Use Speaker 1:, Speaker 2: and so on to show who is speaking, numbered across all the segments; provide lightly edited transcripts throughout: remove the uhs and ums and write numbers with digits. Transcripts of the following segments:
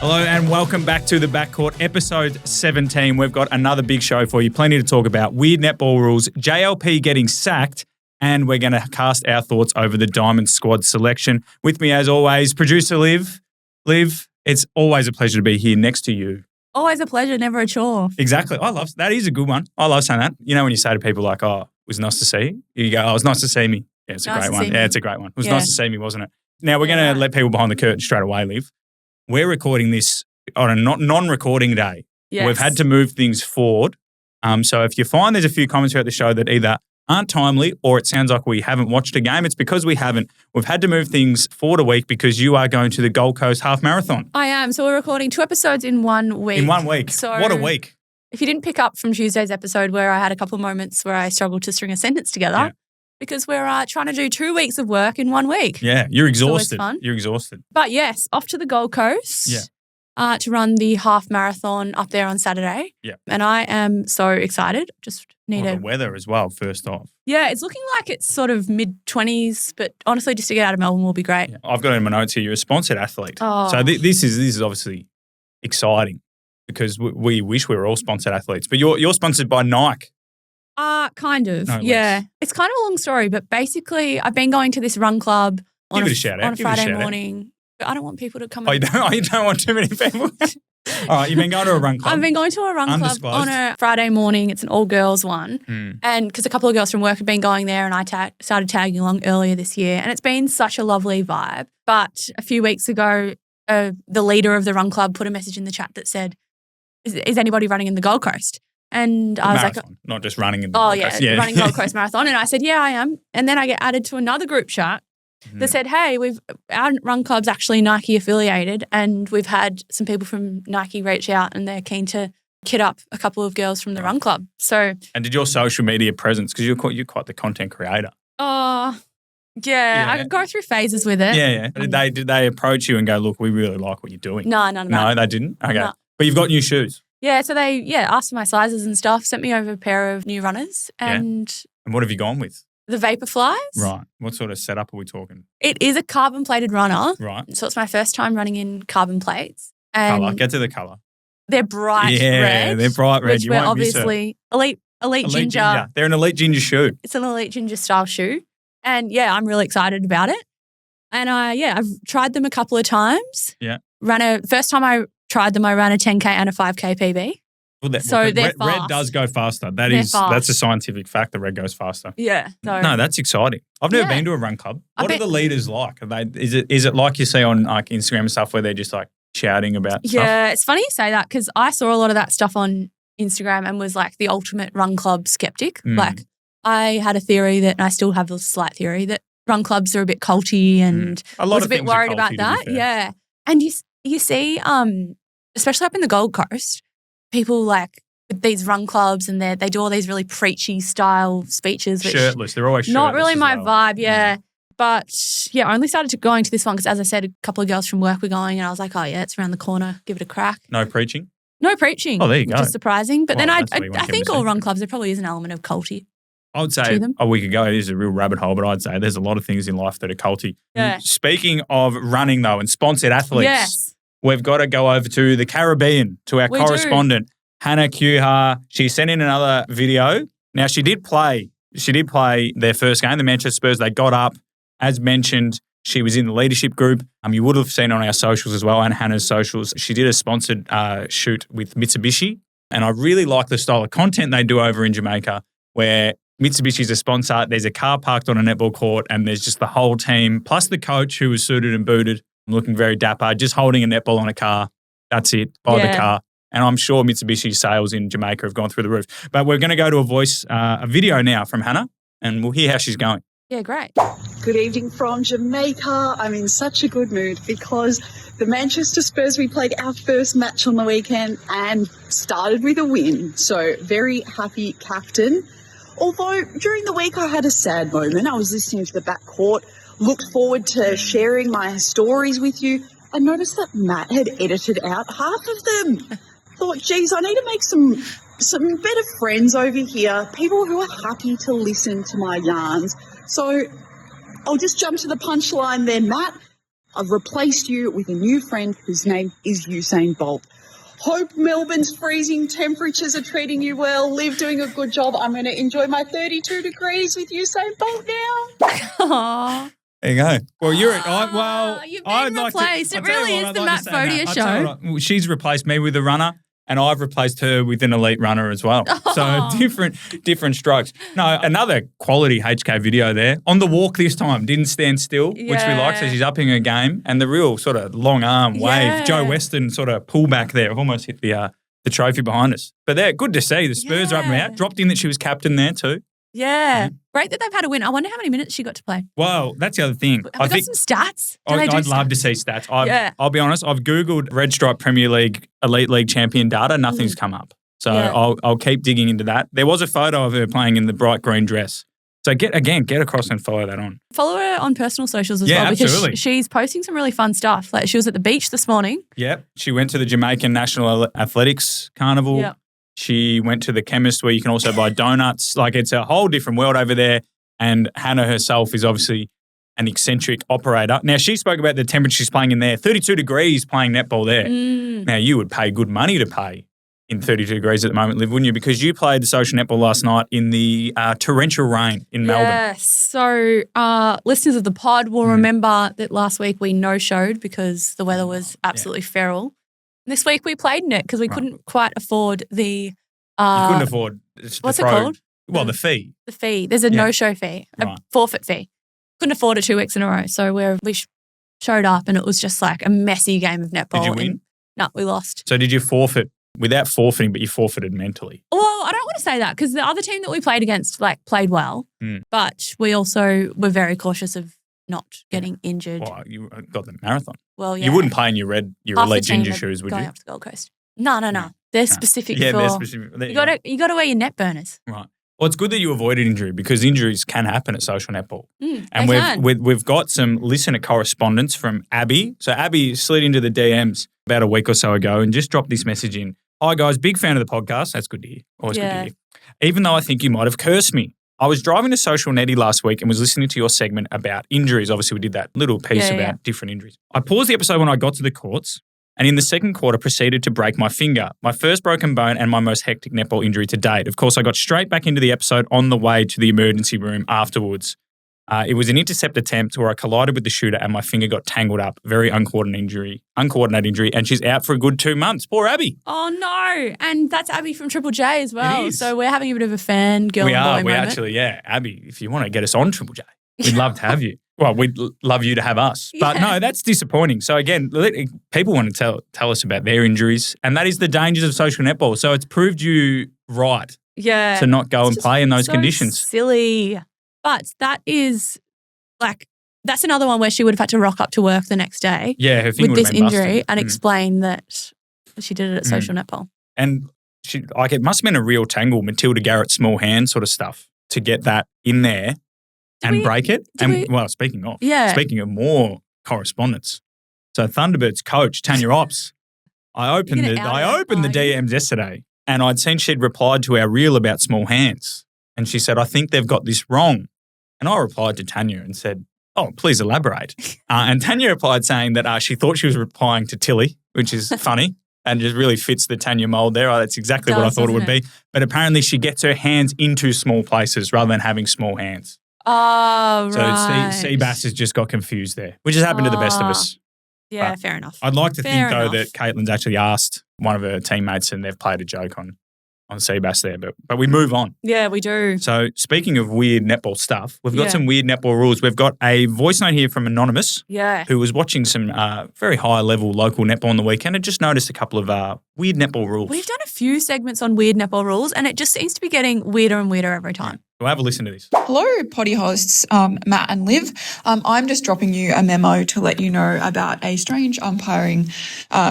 Speaker 1: Hello and welcome back to the Backcourt, episode 17. We've got another big show for you, plenty to talk about. Weird netball rules, JLP getting sacked, and we're going to cast our thoughts over the Diamond Squad selection. With me, as always, producer Liv. Liv, it's always a pleasure to be here next to you.
Speaker 2: Always a pleasure, never a chore.
Speaker 1: Exactly. That is a good one. I love saying that. You know when you say to people like, oh, it was nice to see you? You go, oh, it was nice to see me. Yeah, it's a great one. Yeah, it's a great one. It was nice to see me, wasn't it? Now, we're going to let people behind the curtain straight away, Liv. We're recording this on a non-recording day.
Speaker 2: Yes.
Speaker 1: We've had to move things forward. So if you find there's a few comments throughout the show that either aren't timely or it sounds like we haven't watched a game, it's because we haven't. We've had to move things forward a week because you are going to the Gold Coast Half Marathon.
Speaker 2: I am. So we're recording 2 episodes in 1 week.
Speaker 1: In 1 week.
Speaker 2: So
Speaker 1: what a week.
Speaker 2: If you didn't pick up from Tuesday's episode where I had a couple of moments where I struggled to string a sentence together, because we're trying to do 2 weeks of work in 1 week.
Speaker 1: Yeah, you're exhausted.
Speaker 2: Fun.
Speaker 1: You're exhausted.
Speaker 2: But yes, off to the Gold Coast. To run the half marathon up there on Saturday.
Speaker 1: Yeah.
Speaker 2: And I am so excited. Just need
Speaker 1: the weather as well, first off.
Speaker 2: Yeah, it's looking like it's sort of mid-20s, but honestly, just to get out of Melbourne will be great.
Speaker 1: Yeah. I've got in my notes here, you're a sponsored athlete.
Speaker 2: Oh.
Speaker 1: So this is obviously exciting because we wish we were all sponsored athletes. But you're sponsored by Nike.
Speaker 2: Kind of.
Speaker 1: No
Speaker 2: yeah.
Speaker 1: less.
Speaker 2: It's kind of a long story, but basically I've been going to this run club on
Speaker 1: Give it a shout out.
Speaker 2: on a Friday morning. But I don't want people to come.
Speaker 1: You don't want too many people? All right, you've been going to a run club.
Speaker 2: I've been going to a run club on a Friday morning. It's an all-girls one. And because a couple of girls from work have been going there and I started tagging along earlier this year. And it's been such a lovely vibe. But a few weeks ago, the leader of the run club put a message in the chat that said, is anybody running in the Gold Coast? And I was
Speaker 1: marathon,
Speaker 2: like,
Speaker 1: not just running in the Gold Coast.
Speaker 2: Running Gold Coast Marathon. And I said, yeah, I am. And then I get added to another group chat that said, hey, our run club's actually Nike affiliated and we've had some people from Nike reach out and they're keen to kit up a couple of girls from the run club. So,
Speaker 1: and did your social media presence, because you're quite the content creator.
Speaker 2: I go through phases with it.
Speaker 1: Yeah. Did they approach you and go, look, we really like what you're doing?
Speaker 2: No,
Speaker 1: they didn't? Okay.
Speaker 2: No.
Speaker 1: But you've got new shoes.
Speaker 2: Yeah, so they asked for my sizes and stuff, sent me over a pair of new runners and
Speaker 1: what have you gone with?
Speaker 2: The Vaporflies.
Speaker 1: Right. What sort of setup are we talking?
Speaker 2: It is a carbon-plated runner.
Speaker 1: Right.
Speaker 2: So it's my first time running in carbon plates. And
Speaker 1: colour. Get to the colour.
Speaker 2: They're bright red.
Speaker 1: Yeah, they're bright red.
Speaker 2: Which we're obviously elite ginger.
Speaker 1: They're an elite ginger shoe.
Speaker 2: It's an elite ginger style shoe. And I'm really excited about it. And I've tried them a couple of times.
Speaker 1: Yeah.
Speaker 2: First time I tried them, I ran a 10K and a 5K PB.
Speaker 1: Well,
Speaker 2: they're fast.
Speaker 1: Red does go faster. That's a scientific fact. The red goes faster.
Speaker 2: Yeah. So.
Speaker 1: No, that's exciting. I've never been to a run club. What are the leaders like? Is it like you see on like Instagram and stuff where they're just like shouting about stuff?
Speaker 2: Yeah, it's funny you say that because I saw a lot of that stuff on Instagram and was like the ultimate run club skeptic. Like I had a theory and I still have a slight theory that run clubs are a bit culty and I was a bit worried about that. Yeah. And you see, especially up in the Gold Coast, people like with these run clubs and they do all these really preachy style speeches. Which
Speaker 1: shirtless. They're always shirtless.
Speaker 2: Not really my vibe, yeah. But I only started going to this one because, as I said, a couple of girls from work were going and I was like, oh, yeah, it's around the corner. Give it a crack.
Speaker 1: No preaching?
Speaker 2: No preaching.
Speaker 1: Oh, there you go.
Speaker 2: Which is surprising. But then I think all run
Speaker 1: to.
Speaker 2: clubs, there probably is an element of culty.
Speaker 1: I would say a week ago, it is a real rabbit hole, but I'd say there's a lot of things in life that are culty.
Speaker 2: Yeah.
Speaker 1: Speaking of running, though, and sponsored athletes, we've got to go over to the Caribbean, to our correspondent, Hannah Kuhar. She sent in another video. Now, she did play their first game, the Manchester Spurs. They got up. As mentioned, she was in the leadership group. You would have seen on our socials as well and Hannah's socials. She did a sponsored shoot with Mitsubishi. And I really like the style of content they do over in Jamaica where Mitsubishi's a sponsor. There's a car parked on a netball court and there's just the whole team, plus the coach who was suited and booted, looking very dapper, just holding a netball on a car. That's it, by the car. And I'm sure Mitsubishi's sales in Jamaica have gone through the roof. But we're going to go to a video now from Hannah and we'll hear how she's going.
Speaker 2: Yeah, great.
Speaker 3: Good evening from Jamaica. I'm in such a good mood because the Manchester Spurs, we played our first match on the weekend and started with a win. So very happy captain. Although during the week I had a sad moment. I was listening to the backcourt, looked forward to sharing my stories with you and noticed that Matt had edited out half of them. Thought, geez, I need to make some better friends over here, people who are happy to listen to my yarns. So I'll just jump to the punchline then, Matt. I've replaced you with a new friend whose name is Usain Bolt. Hope Melbourne's freezing temperatures are treating you well. Liv doing a good job. I'm going to enjoy my 32 degrees with Usain Bolt now.
Speaker 2: Aww.
Speaker 1: There you go. Well,
Speaker 2: you've been replaced. It really is the Matt Phodia show.
Speaker 1: She's replaced me with a runner, and I've replaced her with an elite runner as well. So different strokes. No, another quality HK video there. On the walk this time, didn't stand still, which we like. So she's upping her game. And the real sort of long arm wave, Joe Weston sort of pull back there. I've almost hit the trophy behind us. But they're good to see. The Spurs are up and out. Dropped in that she was captain there too.
Speaker 2: Yeah. Great that they've had a win. I wonder how many minutes she got to play.
Speaker 1: Well, that's the other thing.
Speaker 2: Have we got some stats?
Speaker 1: I'd love to see stats. I'll be honest, I've Googled Red Stripe Premier League Elite League champion data. Nothing's come up. So I'll keep digging into that. There was a photo of her playing in the bright green dress. So get across and follow that on.
Speaker 2: Follow her on personal socials as well because she's posting some really fun stuff. Like she was at the beach this morning.
Speaker 1: Yep. She went to the Jamaican National Athletics Carnival. Yep. She went to the chemist where you can also buy donuts. Like it's a whole different world over there. And Hannah herself is obviously an eccentric operator. Now, she spoke about the temperature she's playing in there. 32 degrees playing netball there. Now, you would pay good money to play in 32 degrees at the moment, Liv, wouldn't you? Because you played the social netball last night in the torrential rain in Melbourne.
Speaker 2: Yes. So listeners of the pod will remember that last week we no-showed because the weather was absolutely feral. This week we played in it because we couldn't quite afford the...
Speaker 1: you couldn't afford...
Speaker 2: What's it called?
Speaker 1: Well, the fee.
Speaker 2: The fee. There's a no-show fee, a forfeit fee. Couldn't afford it 2 weeks in a row. So we showed up and it was just like a messy game of netball.
Speaker 1: Did you win?
Speaker 2: No, we lost.
Speaker 1: So did you forfeit without forfeiting, but you forfeited mentally?
Speaker 2: Well, I don't want to say that because the other team that we played against played well, but we also were very cautious of not getting injured.
Speaker 1: Well, you got the marathon.
Speaker 2: Well, yeah.
Speaker 1: You wouldn't play in your elite ginger shoes, would you?
Speaker 2: Going up to the Gold Coast. No. They're specific for...
Speaker 1: they're specific.
Speaker 2: You got to wear your net burners.
Speaker 1: Right. Well, it's good that you avoided injury because injuries can happen at social netball.
Speaker 2: And
Speaker 1: we've got some listener correspondence from Abby. So Abby slid into the DMs about a week or so ago and just dropped this message in. Hi, guys. Big fan of the podcast. That's good to hear. Always good to hear. Even though I think you might have cursed me. I was driving to Social Netty last week and was listening to your segment about injuries. Obviously, we did that little piece about different injuries. I paused the episode when I got to the courts and in the second quarter proceeded to break my finger, my first broken bone and my most hectic netball injury to date. Of course, I got straight back into the episode on the way to the emergency room afterwards. It was an intercept attempt where I collided with the shooter and my finger got tangled up. Very uncoordinated injury, and she's out for a good 2 months. Poor Abby.
Speaker 2: Oh, no. And that's Abby from Triple J as well.
Speaker 1: It is.
Speaker 2: So we're having a bit of a fan girl and boy moment.
Speaker 1: We actually, Abby, if you want to get us on Triple J, we'd love to have you. Well, we'd love you to have us. But no, that's disappointing. So again, people want to tell us about their injuries, and that is the dangers of social netball. So it's proved you right to not go and play in those conditions.
Speaker 2: Silly. But that is that's another one where she would have had to rock up to work the next day
Speaker 1: her finger
Speaker 2: with this injury
Speaker 1: busted.
Speaker 2: And explain that she did it at social netball.
Speaker 1: And it must have been a real tangle, Matilda Garrett small hand sort of stuff to get that in there break it. Speaking of more correspondence. So Thunderbird's coach, Tanya Ops, I opened the DMs yesterday and I'd seen she'd replied to our reel about small hands. And she said, I think they've got this wrong. And I replied to Tanya and said, oh, please elaborate. And Tanya replied saying that she thought she was replying to Tilly, which is funny and just really fits the Tanya mold there. That's exactly what I thought it would be. But apparently she gets her hands into small places rather than having small hands.
Speaker 2: Oh, right.
Speaker 1: So Seabass has just got confused there, which has happened to the best of us.
Speaker 2: Yeah, fair enough.
Speaker 1: I'd like to think, though, that Caitlin's actually asked one of her teammates and they've played a joke on Seabass there, but we move on.
Speaker 2: Yeah, we do.
Speaker 1: So speaking of weird netball stuff, we've got some weird netball rules. We've got a voice note here from Anonymous who was watching some very high-level local netball on the weekend and just noticed a couple of weird netball rules.
Speaker 2: We've done a few segments on weird netball rules and it just seems to be getting weirder and weirder every time.
Speaker 1: We'll have a listen to this.
Speaker 4: Hello, potty hosts, Matt and Liv. I'm just dropping you a memo to let you know about a strange umpiring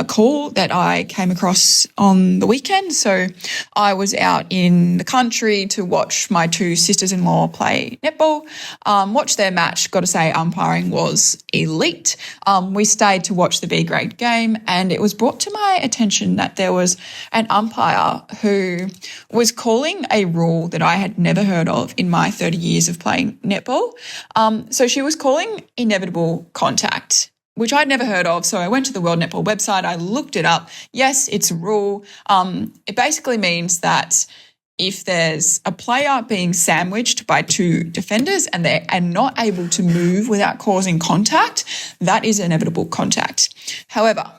Speaker 4: call that I came across on the weekend. So I was out in the country to watch my two sisters-in-law play netball, watch their match. Got to say, umpiring was elite. We stayed to watch the B-grade game and it was brought to my attention that there was an umpire who was calling a rule that I had never heard of in my 30 years of playing netball. So she was calling inevitable contact. which I'd never heard of. So I went to the World Netball website. I looked it up. Yes, it's a rule. It basically means that if there's a player being sandwiched by two defenders and they are not able to move without causing contact, that is inevitable contact. However,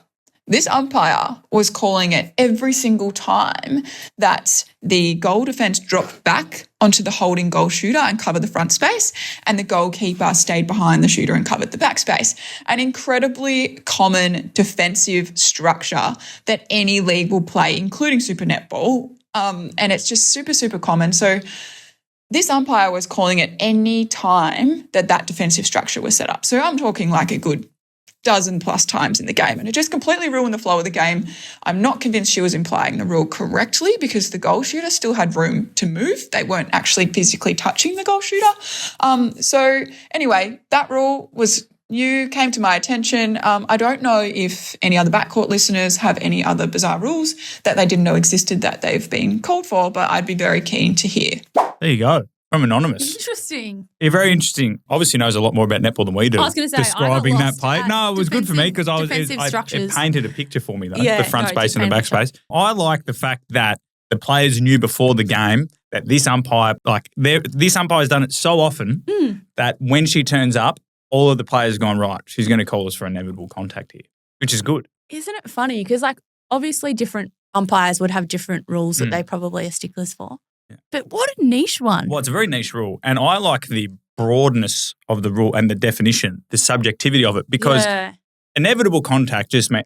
Speaker 4: this umpire was calling it every single time that the goal defence dropped back onto the holding goal shooter and covered the front space, and the goalkeeper stayed behind the shooter and covered the back space. An incredibly common defensive structure that any league will play, including Super Netball. And it's just super, super common. So this umpire was calling it any time that defensive structure was set up. So I'm talking like a good dozen plus times in the game, and it just completely ruined the flow of the game. I'm not convinced she was implying the rule correctly because the goal shooter still had room to move. They weren't actually physically touching the goal shooter. So anyway, that rule was new, came to my attention. I don't know if any other backcourt listeners have any other bizarre rules that they didn't know existed that they've been called for, but I'd be very keen to hear.
Speaker 1: There you go. From Anonymous.
Speaker 2: Interesting.
Speaker 1: Yeah, very interesting. Obviously knows a lot more about netball than we do.
Speaker 2: I was going to say,
Speaker 1: describing that play. No, it was good for me because
Speaker 2: it
Speaker 1: painted a picture for me though. The front space and the back space. I like the fact that the players knew before the game that this umpire, this umpire's done it so often that when she turns up, all of the players have gone, right, she's going to call us for inevitable contact here, which is good.
Speaker 2: Isn't it funny? Because obviously different umpires would have different rules that they probably are sticklers for. Yeah. But what a niche one.
Speaker 1: Well, it's a very niche rule. And I like the broadness of the rule and the definition, the subjectivity of it, because inevitable contact just means,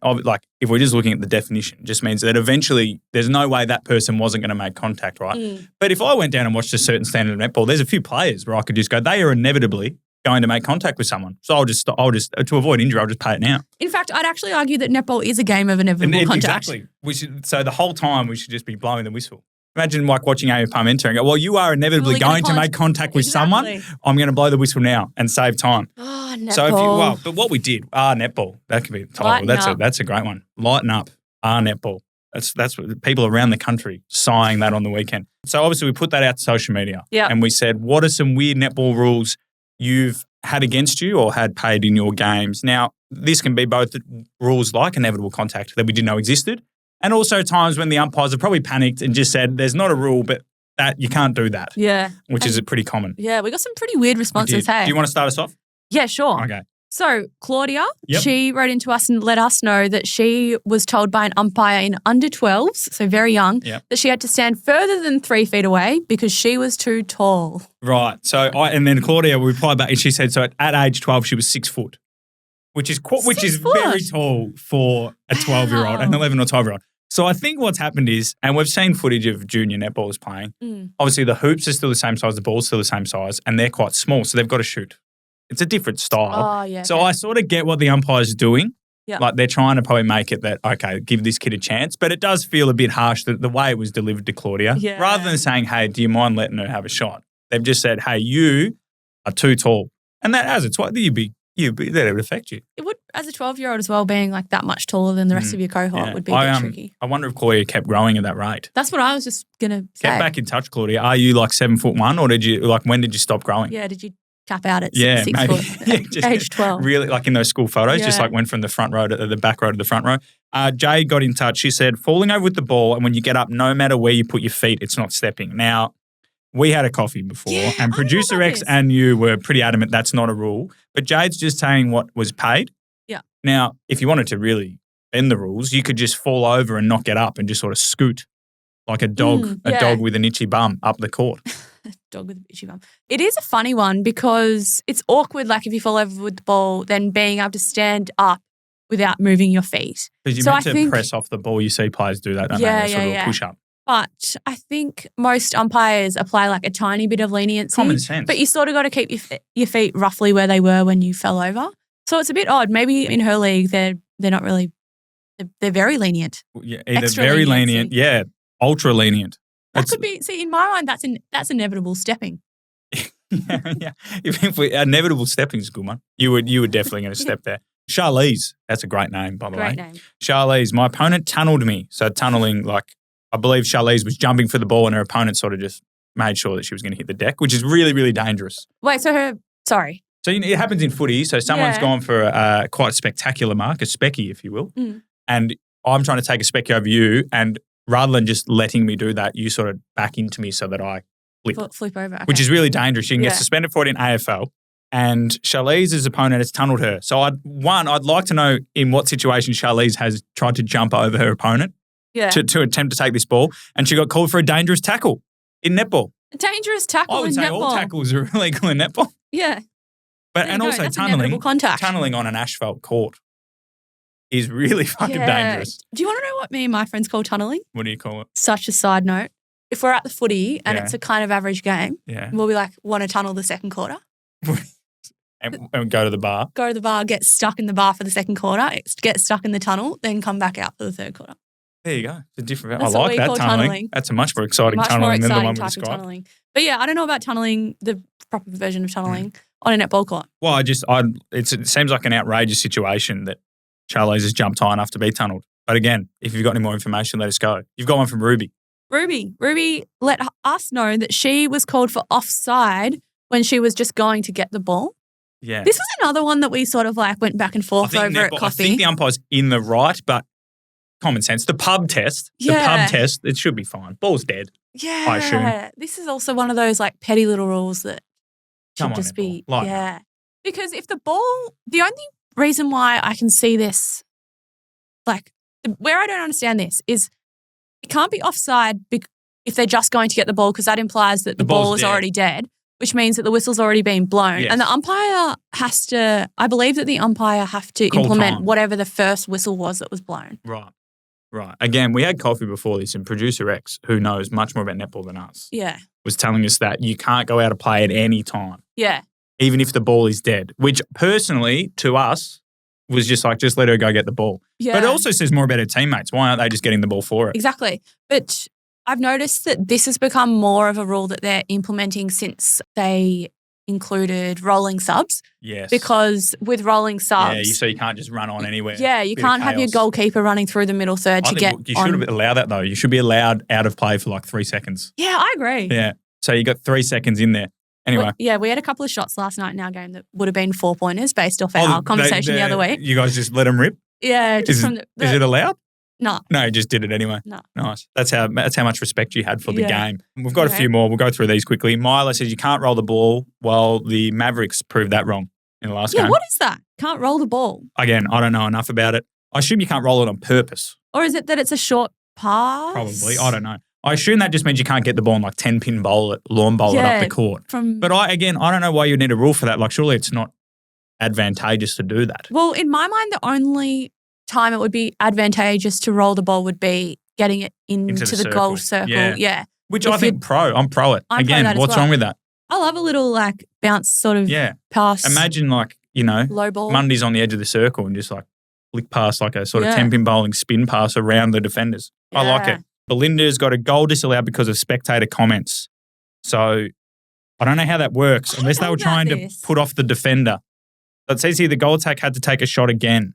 Speaker 1: if we're just looking at the definition, just means that eventually there's no way that person wasn't going to make contact, right? But if I went down and watched a certain standard of netball, there's a few players where I could just go, they are inevitably going to make contact with someone. So I'll just to avoid injury, I'll just pay it now.
Speaker 2: In fact, I'd actually argue that netball is a game of inevitable contact.
Speaker 1: Exactly. So the whole time we should just be blowing the whistle. Imagine watching Amy Parmenter and go, well, you are inevitably going to make contact with someone. I'm going to blow the whistle now and save time.
Speaker 2: Oh, netball.
Speaker 1: So but what we did, netball, that could be the title. That's a great one. Lighten up, netball. That's what people around the country sighing that on the weekend. So obviously we put that out to social media and we said, what are some weird netball rules you've had against you or had paid in your games? Now, this can be both rules like inevitable contact that we didn't know existed, and also times when the umpires have probably panicked and just said, there's not a rule, but that you can't do that.
Speaker 2: Yeah.
Speaker 1: Which is pretty common.
Speaker 2: Yeah, we got some pretty weird responses, hey?
Speaker 1: Do you want to start us off?
Speaker 2: Yeah, sure.
Speaker 1: Okay.
Speaker 2: So Claudia, she wrote into us and let us know that she was told by an umpire in under 12s, so very young, that she had to stand further than 3 feet away because she was too tall.
Speaker 1: Right. So and then Claudia replied back and she said, so at age 12 she was 6 foot, which is very tall for a 12-year-old, an 11 or 12-year-old. So I think what's happened is, and we've seen footage of junior netballers playing, obviously the hoops are still the same size, the ball's still the same size, and they're quite small, so they've got to shoot. It's a different style.
Speaker 2: Oh, yeah.
Speaker 1: So I sort of get what the umpire's doing. Yeah. Like they're trying to probably make it that, okay, give this kid a chance. But it does feel a bit harsh that the way it was delivered to Claudia, rather than saying, hey, do you mind letting her have a shot? They've just said, hey, you are too tall. And that as a 12, that would affect you.
Speaker 2: It would, as a 12-year-old as well, being like that much taller than the rest of your cohort would be a bit tricky.
Speaker 1: I wonder if Claudia kept growing at that rate.
Speaker 2: That's what I was just going to say.
Speaker 1: Get back in touch, Claudia. Are you like 7'1", or when did you stop growing?
Speaker 2: Yeah, did you cap out at 6 foot at age 12?
Speaker 1: Really, like in those school photos, just like went from the front row to the back row to the front row. Jade got in touch. She said, falling over with the ball, and when you get up, no matter where you put your feet, it's not stepping. Now, we had a coffee before, and Producer X and you were pretty adamant that's not a rule, but Jade's just saying what was paid.
Speaker 2: Yeah.
Speaker 1: Now, if you wanted to really bend the rules, you could just fall over and not get up and just sort of scoot like a dog, dog with an itchy bum up the court.
Speaker 2: Dog with an itchy bum. It is a funny one because it's awkward, like if you fall over with the ball, then being able to stand up without moving your feet.
Speaker 1: Because you're meant to press off the ball. You see players do that, don't they? Sort of a push up.
Speaker 2: But I think most umpires apply like a tiny bit of leniency.
Speaker 1: Common sense.
Speaker 2: But you sort of got to keep your feet roughly where they were when you fell over. So it's a bit odd. Maybe in her league they're not really – they're very lenient.
Speaker 1: Yeah, either very lenient, ultra lenient.
Speaker 2: That could be – see, in my mind that's inevitable stepping.
Speaker 1: Yeah. If inevitable stepping is a good one. You were definitely going to step there. Charlize, that's a great name, by the way.
Speaker 2: Great name.
Speaker 1: Charlize, my opponent tunneled me. So tunneling, like I believe Charlize was jumping for the ball and her opponent sort of just made sure that she was going to hit the deck, which is really, really dangerous.
Speaker 2: Wait, so
Speaker 1: So it happens in footy. So someone's gone for a quite spectacular mark, a specky, if you will. And I'm trying to take a specky over you. And rather than just letting me do that, you sort of back into me so that I
Speaker 2: flip over. Okay.
Speaker 1: Which is really dangerous. You can get suspended for it in AFL. And Charlize's opponent has tunneled her. So I'd like to know in what situation Charlize has tried to jump over her opponent to attempt to take this ball. And she got called for a dangerous tackle in netball.
Speaker 2: A dangerous tackle in netball.
Speaker 1: I would say all tackles are illegal in netball.
Speaker 2: Yeah.
Speaker 1: And also tunneling on an asphalt court is really fucking dangerous.
Speaker 2: Do you want to know what me and my friends call tunneling?
Speaker 1: What do you call it?
Speaker 2: Such a side note. If we're at the footy and it's a kind of average game, we'll be like, want to tunnel the second quarter?
Speaker 1: and go to the bar?
Speaker 2: Go to the bar, get stuck in the bar for the second quarter, get stuck in the tunnel, then come back out for the third quarter.
Speaker 1: There you go. It's a different. I like that tunneling. That's a much more exciting tunneling than the one we described.
Speaker 2: But yeah, I don't know about tunneling, the proper version of tunneling on a netball court.
Speaker 1: Well, it seems like an outrageous situation that Charlize has jumped high enough to be tunnelled. But again, if you've got any more information, let us go. You've got one from Ruby.
Speaker 2: Ruby let us know that she was called for offside when she was just going to get the ball.
Speaker 1: Yeah.
Speaker 2: This was another one that we sort of like went back and forth over at coffee.
Speaker 1: I think the umpire's in the right, but common sense. The pub test, it should be fine. Ball's dead.
Speaker 2: Yeah.
Speaker 1: I assume.
Speaker 2: This is also one of those like petty little rules that should just be, Because if the only reason why I can see this, like where I don't understand this is it can't be offside if they're just going to get the ball because that implies that the ball is already dead, which means that the whistle's already been blown. Yes. And the umpire I believe that the umpire have to implement whatever the first whistle was that was blown.
Speaker 1: Right. Again, we had coffee before this and producer X, who knows much more about netball than us, was telling us that you can't go out of play at any time.
Speaker 2: Yeah.
Speaker 1: Even if the ball is dead, which personally to us was just like, just let her go get the ball. Yeah. But it also says more about her teammates. Why aren't they just getting the ball for it?
Speaker 2: Exactly. But I've noticed that this has become more of a rule that they're implementing since they included rolling subs.
Speaker 1: Yes.
Speaker 2: Because with rolling subs...
Speaker 1: so you can't just run on anywhere.
Speaker 2: Yeah, you can't have your goalkeeper running through the middle third to get
Speaker 1: you should allow that though. You should be allowed out of play for like 3 seconds.
Speaker 2: Yeah, I agree.
Speaker 1: Yeah. So you got 3 seconds in there. Anyway.
Speaker 2: We had a couple of shots last night in our game that would have been 4-pointers based off our conversation the other week.
Speaker 1: You guys just let them rip?
Speaker 2: Yeah. Is
Speaker 1: it allowed?
Speaker 2: No.
Speaker 1: No, you just did it anyway.
Speaker 2: No.
Speaker 1: Nice. That's how much respect you had for the game. We've got a few more. We'll go through these quickly. Myla says you can't roll the ball. Well, the Mavericks proved that wrong in the last game.
Speaker 2: Yeah, what is that? Can't roll the ball?
Speaker 1: Again, I don't know enough about it. I assume you can't roll it on purpose.
Speaker 2: Or is it that it's a short pass?
Speaker 1: Probably. I don't know. I assume that just means you can't get the ball and like 10-pin lawn bowl it up the court. But I don't know why you need a rule for that. Like surely it's not advantageous to do that.
Speaker 2: Well, in my mind, the only time it would be advantageous to roll the ball would be getting it into the goal circle. Yeah.
Speaker 1: Which I think I'm pro it. Again, what's wrong with that?
Speaker 2: I love a little like bounce sort of pass.
Speaker 1: Imagine like,
Speaker 2: low ball.
Speaker 1: Mundy's on the edge of the circle and just like flick past like a sort of 10-pin bowling spin pass around the defenders. Yeah. I like it. Belinda's got a goal disallowed because of spectator comments. So I don't know how that works unless they were trying to put off the defender. So it says here the goal attack had to take a shot again.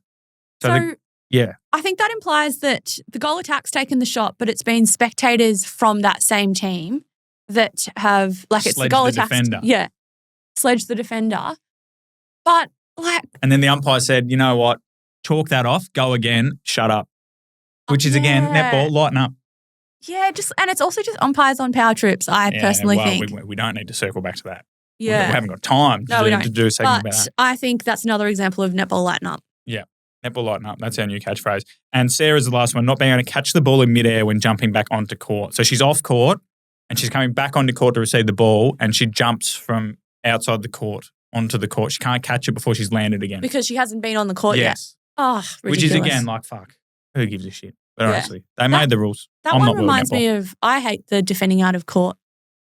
Speaker 1: So I think that implies that the goal attack's taken the shot, but it's been spectators from that same team that have it's the goal attack. Yeah. Sledged the defender. But and then the umpire said, you know what? Chalk that off, go again, shut up. Which is again, netball, lighten up. Yeah, and it's also just umpires on power trips, I personally think. We don't need to circle back to that. Yeah. We haven't got time to do a segment about that. I think that's another example of netball lighten up. Yeah. Netball lighten up. That's our new catchphrase. And Sarah's the last one, not being able to catch the ball in midair when jumping back onto court. So she's off court and she's coming back onto court to receive the ball and she jumps from outside the court onto the court. She can't catch it before she's landed again. Because she hasn't been on the court yet. Oh, ridiculous. Which is again like, fuck, who gives a shit? But honestly, they made the rules. That one reminds me of, I hate the defending out of court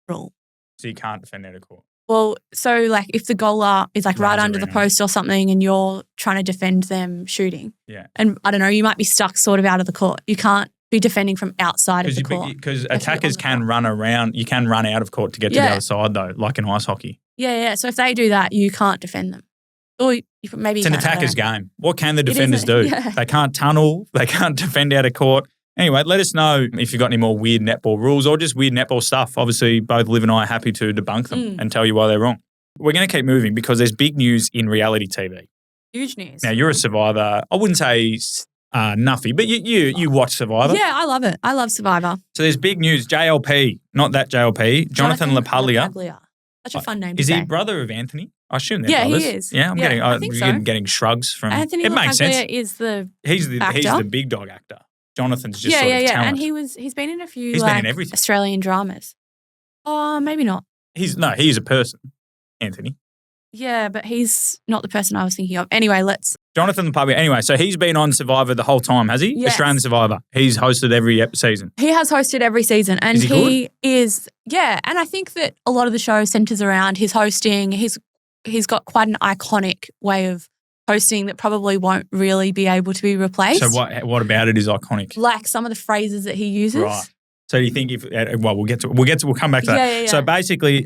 Speaker 1: rule. So you can't defend out of court? Well, so if the goaler is right under the post or something and you're trying to defend them shooting. Yeah. And I don't know, you might be stuck sort of out of the court. You can't be defending from outside of the court. Because attackers can run around, you can run out of court to get to the other side though, like in ice hockey. Yeah. So if they do that, you can't defend them. Or maybe it's an attacker's game. What can the defenders do? Yeah. They can't tunnel. They can't defend out of court. Anyway, let us know if you've got any more weird netball rules or just weird netball stuff. Obviously, both Liv and I are happy to debunk them and tell you why they're wrong. We're going to keep moving because there's big news in reality TV.
Speaker 2: Huge news.
Speaker 1: Now, you're a Survivor. I wouldn't say nuffy, but you watch Survivor.
Speaker 2: Yeah, I love it. I love Survivor.
Speaker 1: So there's big news. JLP, not that JLP, Johnathon La Paglia.
Speaker 2: Such a fun name to
Speaker 1: Is
Speaker 2: say.
Speaker 1: he brother of Anthony? I assume they're
Speaker 2: Yeah,
Speaker 1: brothers.
Speaker 2: he is.
Speaker 1: Yeah,
Speaker 2: I think so.
Speaker 1: getting shrugs from
Speaker 2: Anthony
Speaker 1: it. Makes sense.
Speaker 2: is the
Speaker 1: He's
Speaker 2: actor.
Speaker 1: the big dog actor. Jonathan's just
Speaker 2: yeah.
Speaker 1: talent.
Speaker 2: And he's been in a few
Speaker 1: He's been in everything.
Speaker 2: Australian dramas. Oh, maybe not.
Speaker 1: He's a person, Anthony.
Speaker 2: Yeah, but he's not the person I was thinking of. Anyway,
Speaker 1: Johnathon La Paglia. Anyway, so he's been on Survivor the whole time, has he?
Speaker 2: Yes.
Speaker 1: Australian Survivor. He's hosted every season.
Speaker 2: He has hosted every season, and
Speaker 1: Is he
Speaker 2: is and I think that a lot of the show centers around his hosting. He's got quite an iconic way of hosting that probably won't really be able to be replaced.
Speaker 1: So what about it is iconic?
Speaker 2: Like some of the phrases that he uses.
Speaker 1: Right. So do you think we'll come back to that.
Speaker 2: Yeah.
Speaker 1: So basically,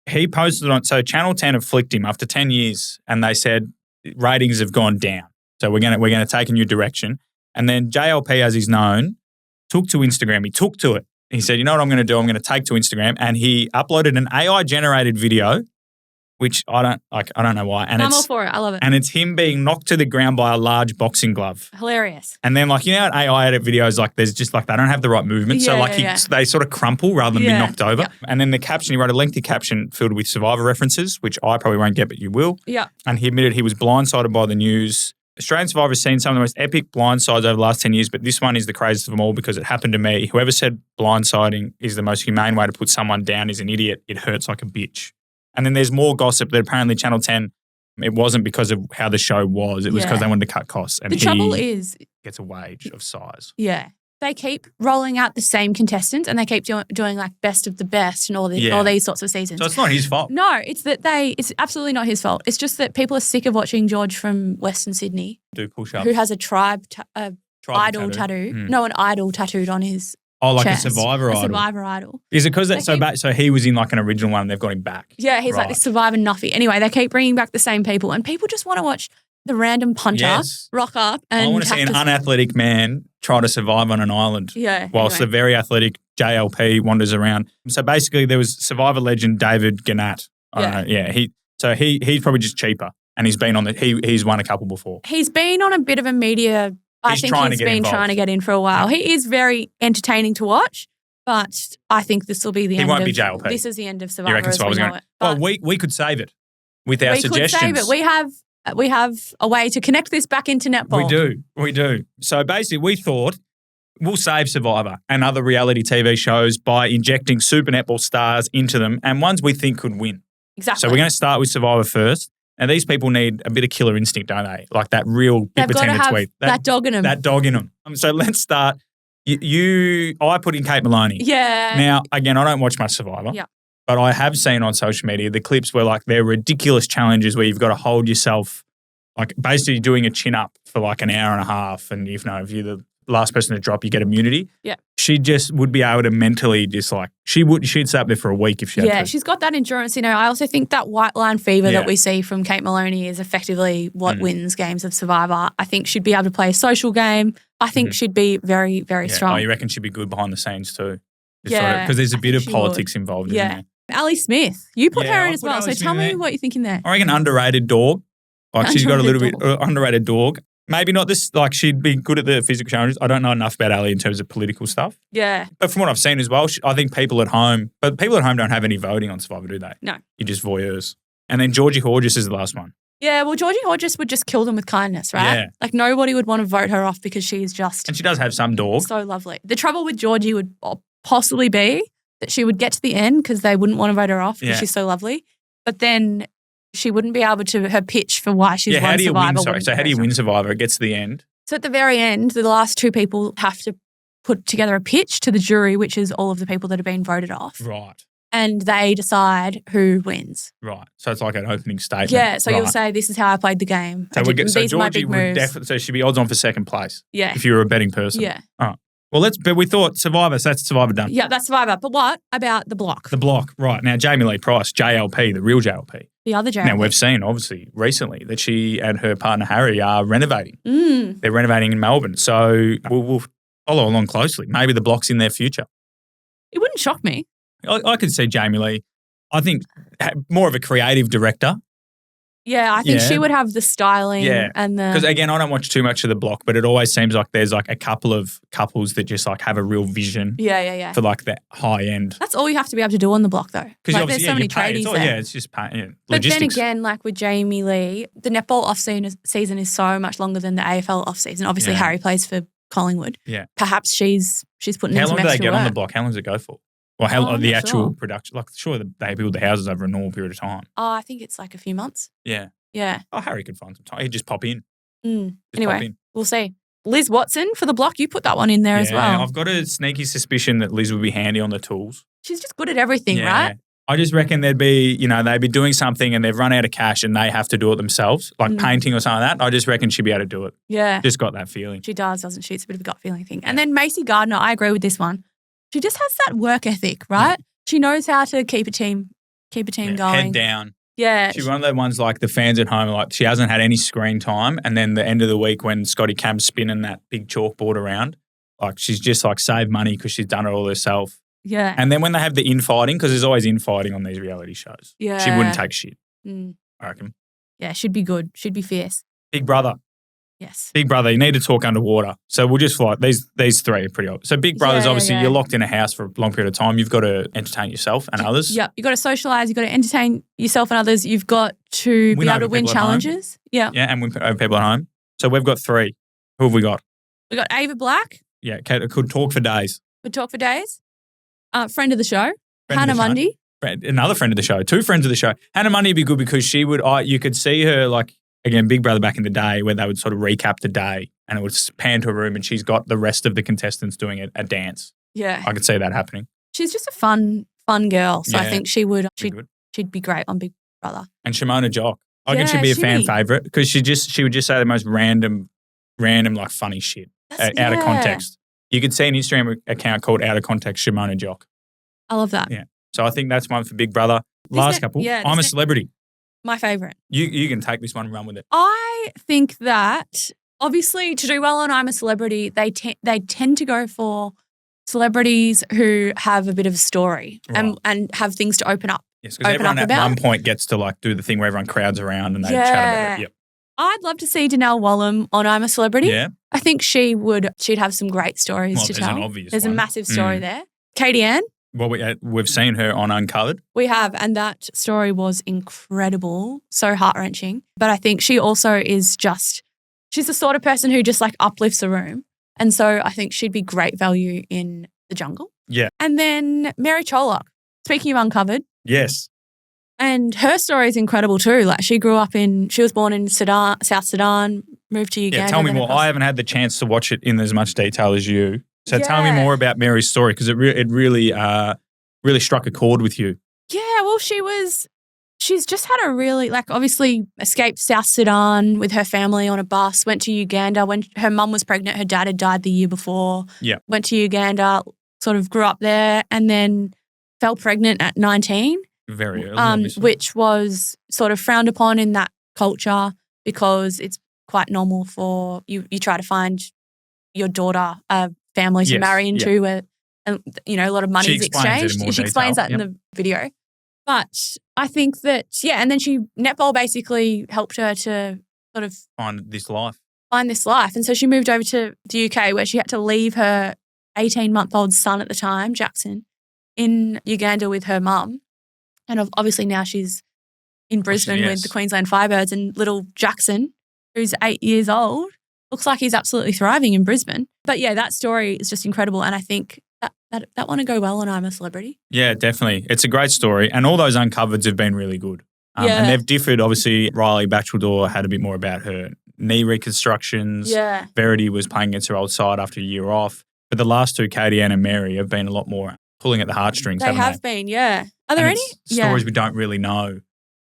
Speaker 1: he posted on. So Channel 10 have flicked him after 10 years, and they said ratings have gone down. So we're gonna take a new direction. And then JLP, as he's known, took to Instagram. He took to it. He said, "You know what I'm going to do? I'm going to take to Instagram." And he uploaded an AI generated video, which I don't know why. And
Speaker 2: I'm all for it. I love it.
Speaker 1: And it's him being knocked to the ground by a large boxing glove.
Speaker 2: Hilarious.
Speaker 1: And then how AI edit videos, there's just they don't have the right movement. They sort of crumple rather than be knocked over.
Speaker 2: Yeah.
Speaker 1: And then the caption, he wrote a lengthy caption filled with Survivor references, which I probably won't get, but you will.
Speaker 2: Yeah.
Speaker 1: And he admitted he was blindsided by the news. Australian Survivor has seen some of the most epic blindsides over the last 10 years, but this one is the craziest of them all because it happened to me. Whoever said blindsiding is the most humane way to put someone down is an idiot. It hurts like a bitch. And then there's more gossip that apparently Channel 10, it wasn't because of how the show was. It was because they wanted to cut costs. And
Speaker 2: the trouble is,
Speaker 1: gets a wage of size.
Speaker 2: Yeah. They keep rolling out the same contestants and they keep doing best of the best and all these sorts of seasons.
Speaker 1: So it's not his fault.
Speaker 2: No, it's that it's absolutely not his fault. It's just that people are sick of watching George from Western Sydney.
Speaker 1: Do push-ups.
Speaker 2: Who has a idol tattoo. No, an idol tattooed on his chest.
Speaker 1: A Survivor idol.
Speaker 2: A Survivor idol.
Speaker 1: Is it because so he was in an original one and they've got him back?
Speaker 2: Yeah, he's like this Survivor nuffy. Anyway, they keep bringing back the same people and people just want to watch the random punter rock up and
Speaker 1: I want to see an unathletic man try to survive on an island.
Speaker 2: Yeah.
Speaker 1: Whilst the very athletic JLP wanders around. So basically there was Survivor legend David Gannat. I don't know. Yeah. He's probably just cheaper and he's been on he's won a couple before.
Speaker 2: He's been on a bit of a media he's been trying to get in for a while. He is very entertaining to watch, but I think this will be the end.
Speaker 1: He won't be JLP.
Speaker 2: This is the end of Survivor.
Speaker 1: You reckon
Speaker 2: as we know it.
Speaker 1: Well, we could save it with our suggestions.
Speaker 2: We could save it. We have a way to connect this back into netball.
Speaker 1: We do. So basically we thought we'll save Survivor and other reality TV shows by injecting super netball stars into them and ones we think could win.
Speaker 2: Exactly.
Speaker 1: So we're going to start with Survivor first. And these people need a bit of killer instinct, don't they? Like that real bit between the tweet.
Speaker 2: That dog in them.
Speaker 1: That dog in them. So let's start. I put in Kate Maloney.
Speaker 2: Yeah.
Speaker 1: Now, again, I don't watch much Survivor.
Speaker 2: Yeah.
Speaker 1: But I have seen on social media the clips where they're ridiculous challenges where you've got to hold yourself, basically doing a chin up for an hour and a half. And if you're the last person to drop, you get immunity.
Speaker 2: Yeah.
Speaker 1: She just would be able to mentally just she'd stay up there for a week if she had to.
Speaker 2: Yeah, she's got that endurance. I also think that white line fever that we see from Kate Maloney is effectively what wins games of Survivor. I think she'd be able to play a social game. I think she'd be very, very strong.
Speaker 1: Oh, you reckon she'd be good behind the scenes too?
Speaker 2: Because
Speaker 1: there's a bit of politics involved, isn't there?
Speaker 2: Ali Smith. You put her in as well. So tell me what you're thinking there.
Speaker 1: I reckon underrated dog. She's got a little bit underrated dog. Maybe not this, she'd be good at the physical challenges. I don't know enough about Ali in terms of political stuff.
Speaker 2: Yeah.
Speaker 1: But from what I've seen as well, I think people at home don't have any voting on Survivor, do they?
Speaker 2: No.
Speaker 1: You're just voyeurs. And then Georgie Horgis is the last one.
Speaker 2: Yeah, well, Georgie Horgis would just kill them with kindness, right?
Speaker 1: Yeah.
Speaker 2: Nobody would want to vote her off because she's just...
Speaker 1: And she does have some dog.
Speaker 2: So lovely. The trouble with Georgie would possibly be that she would get to the end because they wouldn't want to vote her off because she's so lovely. But then she wouldn't be able to, her pitch for why she's won Survivor.
Speaker 1: So how do you win Survivor? It gets to the end.
Speaker 2: So at the very end, the last two people have to put together a pitch to the jury, which is all of the people that have been voted off.
Speaker 1: Right.
Speaker 2: And they decide who wins.
Speaker 1: Right. So it's like an opening statement.
Speaker 2: Yeah. So you'll say, this is how I played the game.
Speaker 1: So,
Speaker 2: these are my big moves.
Speaker 1: So she'd be odds on for second place.
Speaker 2: Yeah.
Speaker 1: If you were a betting person.
Speaker 2: Yeah.
Speaker 1: Oh. Well, but we thought Survivor, so that's Survivor done.
Speaker 2: Yeah, that's Survivor. But what about the block?
Speaker 1: The block, right. Now, Jamie Lee Price, JLP, the real JLP.
Speaker 2: The other JLP.
Speaker 1: Now, we've seen, obviously, recently that she and her partner, Harry, are renovating.
Speaker 2: Mm.
Speaker 1: They're renovating in Melbourne. So we'll follow along closely. Maybe the block's in their future.
Speaker 2: It wouldn't shock me.
Speaker 1: I could see Jamie Lee. I think more of a creative director.
Speaker 2: Yeah, I think she would have the styling and the...
Speaker 1: Because again, I don't watch too much of the block, but it always seems like there's like a couple of couples that just like have a real vision for like that high end.
Speaker 2: That's all you have to be able to do on the block though.
Speaker 1: Because
Speaker 2: there's so many tradies there.
Speaker 1: Yeah, it's just logistics.
Speaker 2: But then again, like with Jamie Lee, the netball off-season is so much longer than the AFL off-season. Obviously, Harry plays for Collingwood.
Speaker 1: Yeah.
Speaker 2: Perhaps she's putting in some extra work. How long
Speaker 1: do they get on the block? How long does it go for? Or the actual production? Like, sure, they build the houses over a normal period of time.
Speaker 2: Oh, I think it's like a few months.
Speaker 1: Yeah.
Speaker 2: Yeah.
Speaker 1: Oh, Harry could find some time. He'd just pop in.
Speaker 2: Anyway, we'll see. Liz Watson for the block. You put that one in there as well.
Speaker 1: I've got a sneaky suspicion that Liz would be handy on the tools.
Speaker 2: She's just good at everything, right?
Speaker 1: I just reckon they'd be doing something and they've run out of cash and they have to do it themselves, like painting or something like that. I just reckon she'd be able to do it.
Speaker 2: Yeah.
Speaker 1: Just got that feeling.
Speaker 2: She does, doesn't she? It's a bit of a gut feeling thing. And then Macy Gardner, I agree with this one. She just has that work ethic, right? Yeah. She knows how to keep a team going.
Speaker 1: Head down.
Speaker 2: Yeah.
Speaker 1: She's one of the ones like the fans at home, like she hasn't had any screen time. And then the end of the week when Scotty Cam's spinning that big chalkboard around, like she's just like saved money because she's done it all herself.
Speaker 2: Yeah.
Speaker 1: And then when they have the infighting, because there's always infighting on these reality shows.
Speaker 2: Yeah.
Speaker 1: She wouldn't take shit,
Speaker 2: I
Speaker 1: reckon.
Speaker 2: Yeah, she'd be good. She'd be fierce.
Speaker 1: Big Brother.
Speaker 2: Yes.
Speaker 1: Big Brother, you need to talk underwater. So we'll just fly. These three are pretty obvious. So Big Brother's obviously you're locked in a house for a long period of time. You've got to entertain yourself and others.
Speaker 2: Yep. You've got to socialise. You've got to entertain yourself and others. You've got to be able to win challenges. Yeah.
Speaker 1: Yeah, and win over people at home. So we've got three. Who have we got?
Speaker 2: We've got Ava Black.
Speaker 1: Yeah, could talk for days.
Speaker 2: Could talk for days. Friend of the show. Hannah Mundy.
Speaker 1: Another friend of the show. Two friends of the show. Hannah Mundy would be good because she would, you could see her like, again, Big Brother back in the day where they would sort of recap the day and it would pan to a room and she's got the rest of the contestants doing a dance.
Speaker 2: Yeah.
Speaker 1: I could see that happening.
Speaker 2: She's just a fun girl. So I think she'd be great on Big Brother.
Speaker 1: And Shimona Jock. I think she'd be a fan favourite because she would just say the most random like funny shit out of context. You could see an Instagram account called Out of Context Shimona Jock.
Speaker 2: I love that.
Speaker 1: Yeah. So I think that's one for Big Brother. Last couple. Yeah, I'm a Celebrity.
Speaker 2: My favourite.
Speaker 1: You can take this one and run with it.
Speaker 2: I think that obviously to do well on I'm a Celebrity, they tend to go for celebrities who have a bit of a story and have things to open up.
Speaker 1: Yes, because everyone at one point gets to like do the thing where everyone crowds around and they chat about it. Yep.
Speaker 2: I'd love to see Danelle Wallum on I'm a Celebrity.
Speaker 1: Yeah.
Speaker 2: I think she'd have some great stories to tell. There's a massive story there. Katie Ann.
Speaker 1: Well, we've seen her on Uncovered.
Speaker 2: We have, and that story was incredible, so heart-wrenching. But I think she also is she's the sort of person who just like uplifts a room. And so I think she'd be great value in the jungle.
Speaker 1: Yeah.
Speaker 2: And then Mary Cholak, speaking of Uncovered.
Speaker 1: Yes.
Speaker 2: And her story is incredible too. Like she was born in South Sudan, moved to Uganda.
Speaker 1: Yeah, tell me more. I haven't had the chance to watch it in as much detail as you. So tell me more about Mary's story because it really struck a chord with you.
Speaker 2: Yeah, well, she's just had a really, obviously escaped South Sudan with her family on a bus, went to Uganda when her mum was pregnant. Her dad had died the year before.
Speaker 1: Yeah.
Speaker 2: Went to Uganda, sort of grew up there and then fell pregnant at 19.
Speaker 1: Very early.
Speaker 2: Which was sort of frowned upon in that culture because it's quite normal for you try to find your daughter a family to marry into where, and a lot of money is exchanged. She explains that in the video. But I think that, and then netball basically helped her to sort of
Speaker 1: find this life.
Speaker 2: And so she moved over to the UK where she had to leave her 18-month-old son at the time, Jackson, in Uganda with her mum. And obviously now she's in Brisbane with the Queensland Firebirds and little Jackson, who's 8 years old, looks like he's absolutely thriving in Brisbane. But that story is just incredible. And I think that want to go well on I'm a Celebrity. Yeah, definitely. It's a great story. And all those Uncovereds have been really good. And they've differed. Obviously, Riley Batcheldor had a bit more about her knee reconstructions. Yeah. Verity was playing against her old side after a year off. But the last two, Katie Ann and Mary, have been a lot more pulling at the heartstrings, haven't they? Have been, yeah. Are there any stories we don't really know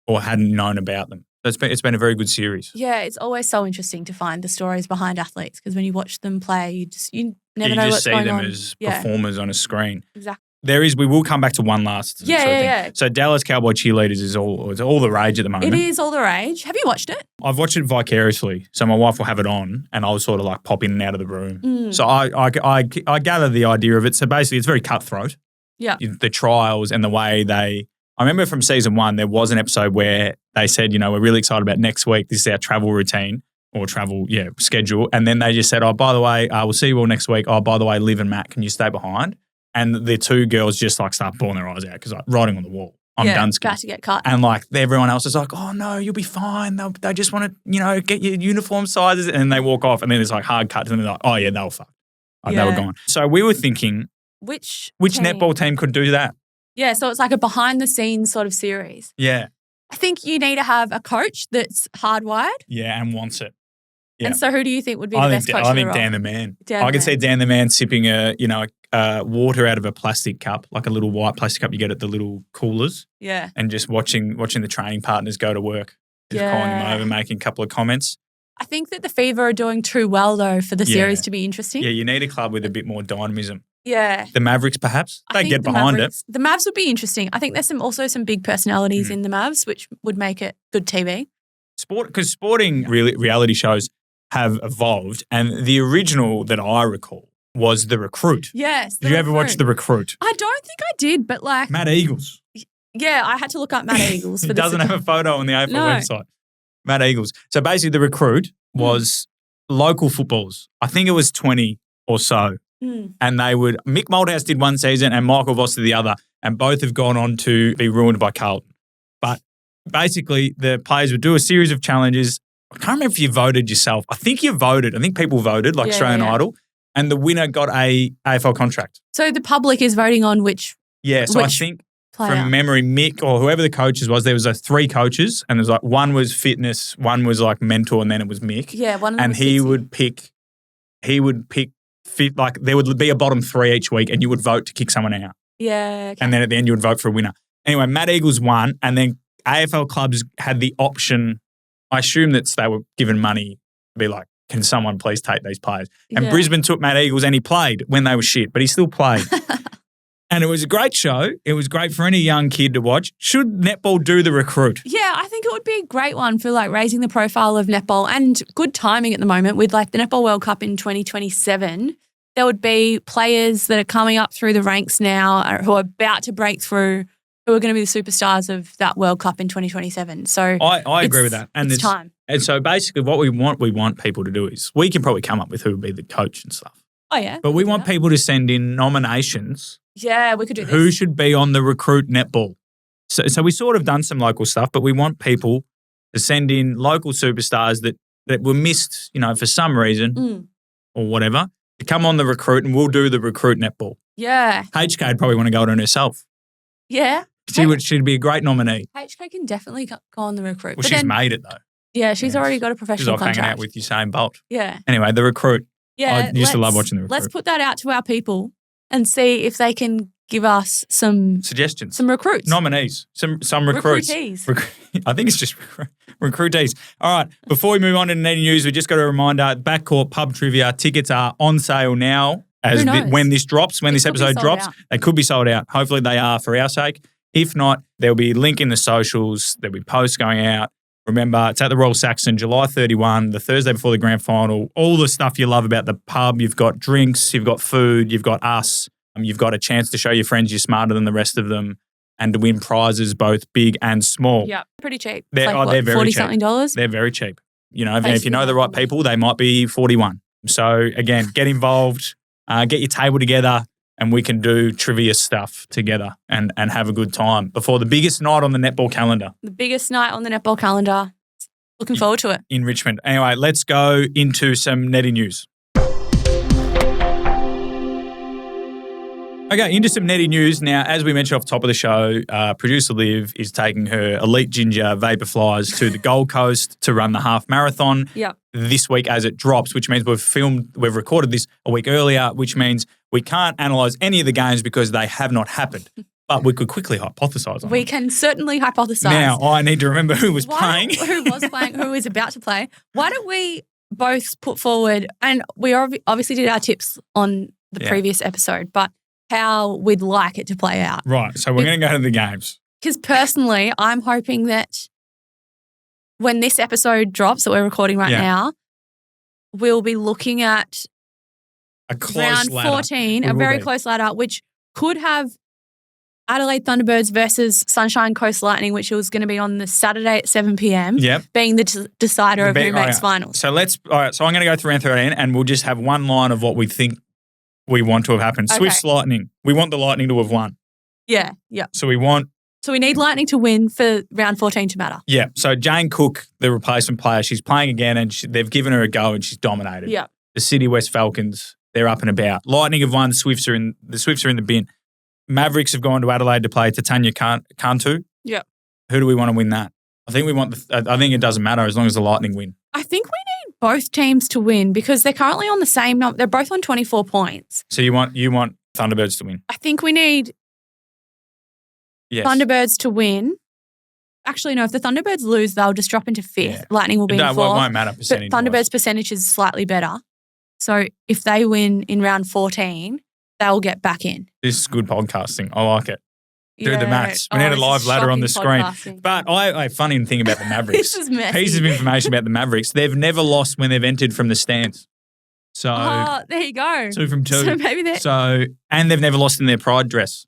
Speaker 2: or hadn't known about them? So it's been a very good series. Yeah, it's always so interesting to find the stories behind athletes because when you watch them play, you never know what's going on. You just see them as performers on a screen. Exactly. We will come back to one last sort of thing. So Dallas Cowboy Cheerleaders is all the rage at the moment. It is all the rage. Have you watched it? I've watched it vicariously. So my wife will have it on and I'll sort of like pop in and out of the room. So I gather the idea of it. So basically it's very cutthroat. Yeah. The trials and the way they
Speaker 1: I remember from season 1, there was an episode where they said, we're really excited about next week. This is our travel routine or travel, schedule. And then they just said, oh, by the way, we'll see you all next week. Oh, by the way, Liv and Matt, can you stay behind? And the 2 girls just start bawling their eyes out because writing on the wall. I'm done.
Speaker 2: About to get cut.
Speaker 1: And everyone else is like, oh no, you'll be fine. They just want to, get your uniform sizes. And they walk off and then there's hard cuts and they're like, oh yeah, they were fucked. They were gone. So we were thinking,
Speaker 2: which
Speaker 1: netball team could do that?
Speaker 2: Yeah, so it's like a behind the scenes sort of series.
Speaker 1: Yeah.
Speaker 2: I think you need to have a coach that's hardwired.
Speaker 1: Yeah, and wants it. Yeah.
Speaker 2: And so who do you think would be the best coach?
Speaker 1: I think Dan the Man. I could see Dan the Man sipping water out of a plastic cup, like a little white plastic cup you get at the little coolers.
Speaker 2: Yeah.
Speaker 1: And just watching the training partners go to work. Just calling them over, making a couple of comments.
Speaker 2: I think that the Fever are doing too well though for the series to be interesting.
Speaker 1: Yeah, you need a club with a bit more dynamism.
Speaker 2: Yeah.
Speaker 1: The Mavericks perhaps. They get behind it.
Speaker 2: The Mavs would be interesting. I think there's also some big personalities in the Mavs which would make it good TV. Because
Speaker 1: sporting reality shows have evolved, and the original that I recall was The Recruit.
Speaker 2: Yes.
Speaker 1: Did you ever watch The Recruit?
Speaker 2: I don't think I did, but
Speaker 1: Matt Eagles.
Speaker 2: Yeah, I had to look up Matt Eagles.
Speaker 1: He doesn't have a photo on the AFL website. Matt Eagles. So basically The Recruit was local footballers. I think it was 20 or so. And Mick Malthouse did one season and Michael Voss did the other, and both have gone on to be ruined by Carlton. But basically the players would do a series of challenges. I can't remember if you voted yourself. I think you voted. I think people voted, Australian Idol, and the winner got a AFL contract. So
Speaker 2: the public is voting on which
Speaker 1: so I think from memory, Mick or whoever the coaches was, there was 3 coaches, and there was one was fitness, one was mentor, and then it was Mick.
Speaker 2: Yeah, one of them
Speaker 1: and
Speaker 2: was
Speaker 1: he would pick fit, there would be a bottom 3 each week, and you would vote to kick someone out.
Speaker 2: Yeah. Okay.
Speaker 1: And then at the end you would vote for a winner. Anyway, Matt Eagles won, and then AFL clubs had the option. I assume that they were given money to be like, can someone please take these players? And Brisbane took Matt Eagles, and he played when they were shit, but he still played. And it was a great show. It was great for any young kid to watch. Should netball do The Recruit?
Speaker 2: Yeah, I think it would be a great one for raising the profile of netball, and good timing at the moment with the Netball World Cup in 2027. There would be players that are coming up through the ranks now who are about to break through, who are going to be the superstars of that World Cup in 2027. So
Speaker 1: I agree with that. And
Speaker 2: it's time.
Speaker 1: And so basically what we want people to do is, we can probably come up with who would be the coach and stuff.
Speaker 2: Oh, yeah.
Speaker 1: But we want people to send in nominations.
Speaker 2: Yeah, we could do this.
Speaker 1: Who should be on the Recruit netball? So we sort of done some local stuff, but we want people to send in local superstars that were missed, for some reason or whatever, to come on the Recruit, and we'll do the Recruit netball.
Speaker 2: Yeah.
Speaker 1: HK would probably want to go on herself.
Speaker 2: Yeah.
Speaker 1: She'd be a great nominee.
Speaker 2: HK can definitely go on the Recruit.
Speaker 1: Well, she's made it though.
Speaker 2: Yeah, she's already got a professional contract.
Speaker 1: She's off hanging out with Usain Bolt.
Speaker 2: Yeah.
Speaker 1: Anyway, the Recruit.
Speaker 2: Yeah.
Speaker 1: I used to love watching the Recruit.
Speaker 2: Let's put that out to our people and see if they can give us some
Speaker 1: suggestions,
Speaker 2: some recruits,
Speaker 1: nominees, some recruits. I think it's just recruitees. All right, before we move on to Netty News, we just got a reminder: Backcourt Pub Trivia tickets are on sale now. When this drops, when this episode drops, they could be sold out. Hopefully, they are for our sake. If not, there'll be a link in the socials. There'll be posts going out. Remember, it's at the Royal Saxon, July 31, the Thursday before the grand final. All the stuff you love about the pub. You've got drinks, you've got food, you've got us. You've got a chance to show your friends you're smarter than the rest of them, and to win prizes both big and small.
Speaker 2: Yeah, pretty cheap.
Speaker 1: They're very cheap. $40-something? They're very cheap. If you know the right people, they might be 41. So again, get involved, get your table together, and we can do trivia stuff together and have a good time before the biggest night on the netball calendar.
Speaker 2: The biggest night on the netball calendar. Looking forward to it.
Speaker 1: In Richmond. Anyway, let's go into some Netty News. Okay, into some Netty News. Now, as we mentioned off the top of the show, producer Liv is taking her Elite Ginger Vaporflies to the Gold Coast to run the half marathon this week as it drops, which means we've recorded this a week earlier, which means we can't analyse any of the games because they have not happened. But we could quickly hypothesise on
Speaker 2: We
Speaker 1: them.
Speaker 2: can certainly hypothesise.
Speaker 1: Now, I need to remember who was playing.
Speaker 2: Who was playing, who was about to play. Why don't we both put forward, and we obviously did our tips on the previous episode, but how we'd like it to play out.
Speaker 1: Right, so we're going to go to the games.
Speaker 2: Because personally, I'm hoping that when this episode drops that we're recording right now, we'll be looking at
Speaker 1: a close
Speaker 2: round
Speaker 1: ladder.
Speaker 2: 14, a very close ladder, which could have Adelaide Thunderbirds versus Sunshine Coast Lightning, which was going to be on the Saturday at 7 p.m.
Speaker 1: Yep.
Speaker 2: Being the decider of who makes finals.
Speaker 1: So all right, so I'm going to go through round 13 and we'll just have one line of what we think we want to have happened.
Speaker 2: Okay.
Speaker 1: Swifts Lightning. We want the Lightning to have won.
Speaker 2: Yeah.
Speaker 1: So we
Speaker 2: need Lightning to win for round 14 to matter.
Speaker 1: Yeah. So Jane Cook, the replacement player, she's playing again and they've given her a go and she's dominated.
Speaker 2: Yeah.
Speaker 1: The City West Falcons, they're up and about. Lightning have won. The Swifts are in the bin. Mavericks have gone to Adelaide to play Titania Cantu.
Speaker 2: Yeah.
Speaker 1: Who do we want to win that? I think I think it doesn't matter as long as the Lightning win.
Speaker 2: I think we need both teams to win because they're currently on the same number. They're both on 24 points.
Speaker 1: So you want Thunderbirds to win?
Speaker 2: I think we need Thunderbirds to win. Actually, no. If the Thunderbirds lose, they'll just drop into fifth. Yeah. Lightning will be in fourth.
Speaker 1: No, it won't matter percentage.
Speaker 2: But Thunderbirds' percentage is slightly better. So if they win in round 14, they'll get back in.
Speaker 1: This is good podcasting. I like it. Do the maths. We need a live ladder on the screen. But funny thing about the Mavericks.
Speaker 2: This is messy.
Speaker 1: Piece of information about the Mavericks. They've never lost when they've entered from the stands. So
Speaker 2: there you go.
Speaker 1: 2 from 2.
Speaker 2: So maybe
Speaker 1: and they've never lost in their pride dress.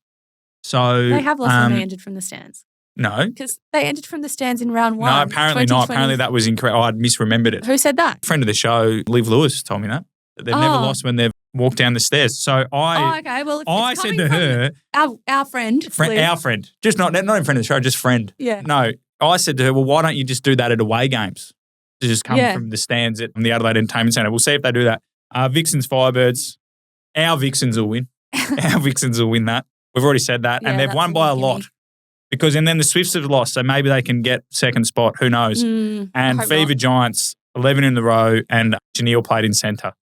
Speaker 1: So
Speaker 2: they have lost when they entered from the stands.
Speaker 1: No.
Speaker 2: Because they entered from the stands in round 1.
Speaker 1: No, apparently not. Apparently that was incorrect. I'd misremembered it.
Speaker 2: Who said that?
Speaker 1: A friend of the show, Liv Lewis, told me that. They've never lost when they've walked down the stairs. So
Speaker 2: okay. Well,
Speaker 1: I said to her,
Speaker 2: our friend,
Speaker 1: our friend, just not in front of the show, just friend.
Speaker 2: Yeah.
Speaker 1: No, I said to her, well, why don't you just do that at away games? To just come from the stands at the Adelaide Entertainment Centre. We'll see if they do that. Vixens, Firebirds, our Vixens will win. Our Vixens will win that. We've already said that, and they've won by a lot. Because and then the Swifts have lost, so maybe they can get second spot. Who knows? And Fever Giants, 11 in the row, and Janelle played in centre.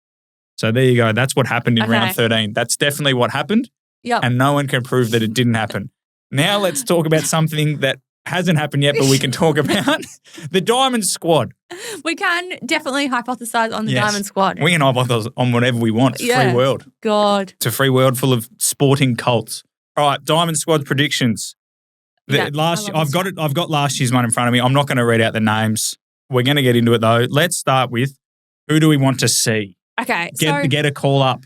Speaker 1: So there you go. That's what happened in round 13. That's definitely what happened.
Speaker 2: Yep.
Speaker 1: And no one can prove that it didn't happen. Now let's talk about something that hasn't happened yet, but we can talk about the Diamond Squad.
Speaker 2: We can definitely hypothesize on the Diamond Squad.
Speaker 1: We can hypothesize on whatever we want. It's a free world.
Speaker 2: God.
Speaker 1: It's a free world full of sporting cults. All right, Diamond Squad predictions. I've got last year's one in front of me. I'm not going to read out the names. We're going to get into it though. Let's start with who do we want to see?
Speaker 2: Okay.
Speaker 1: Get a call up.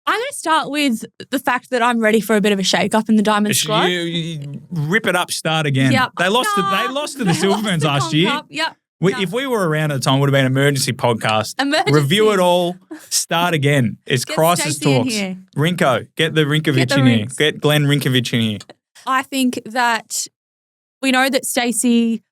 Speaker 2: I'm going to start with the fact that I'm ready for a bit of a shake-up in the Diamond Squad.
Speaker 1: You rip it up, start again.
Speaker 2: Yep.
Speaker 1: They lost to the Silverburns last year.
Speaker 2: Yep.
Speaker 1: If we were around at the time, it would have been an emergency podcast. Review it all, start again. It's crisis talks. Rinko, get the Rinkovic in here. Get Glenn Rinkovic in here.
Speaker 2: I think that we know that Stacey,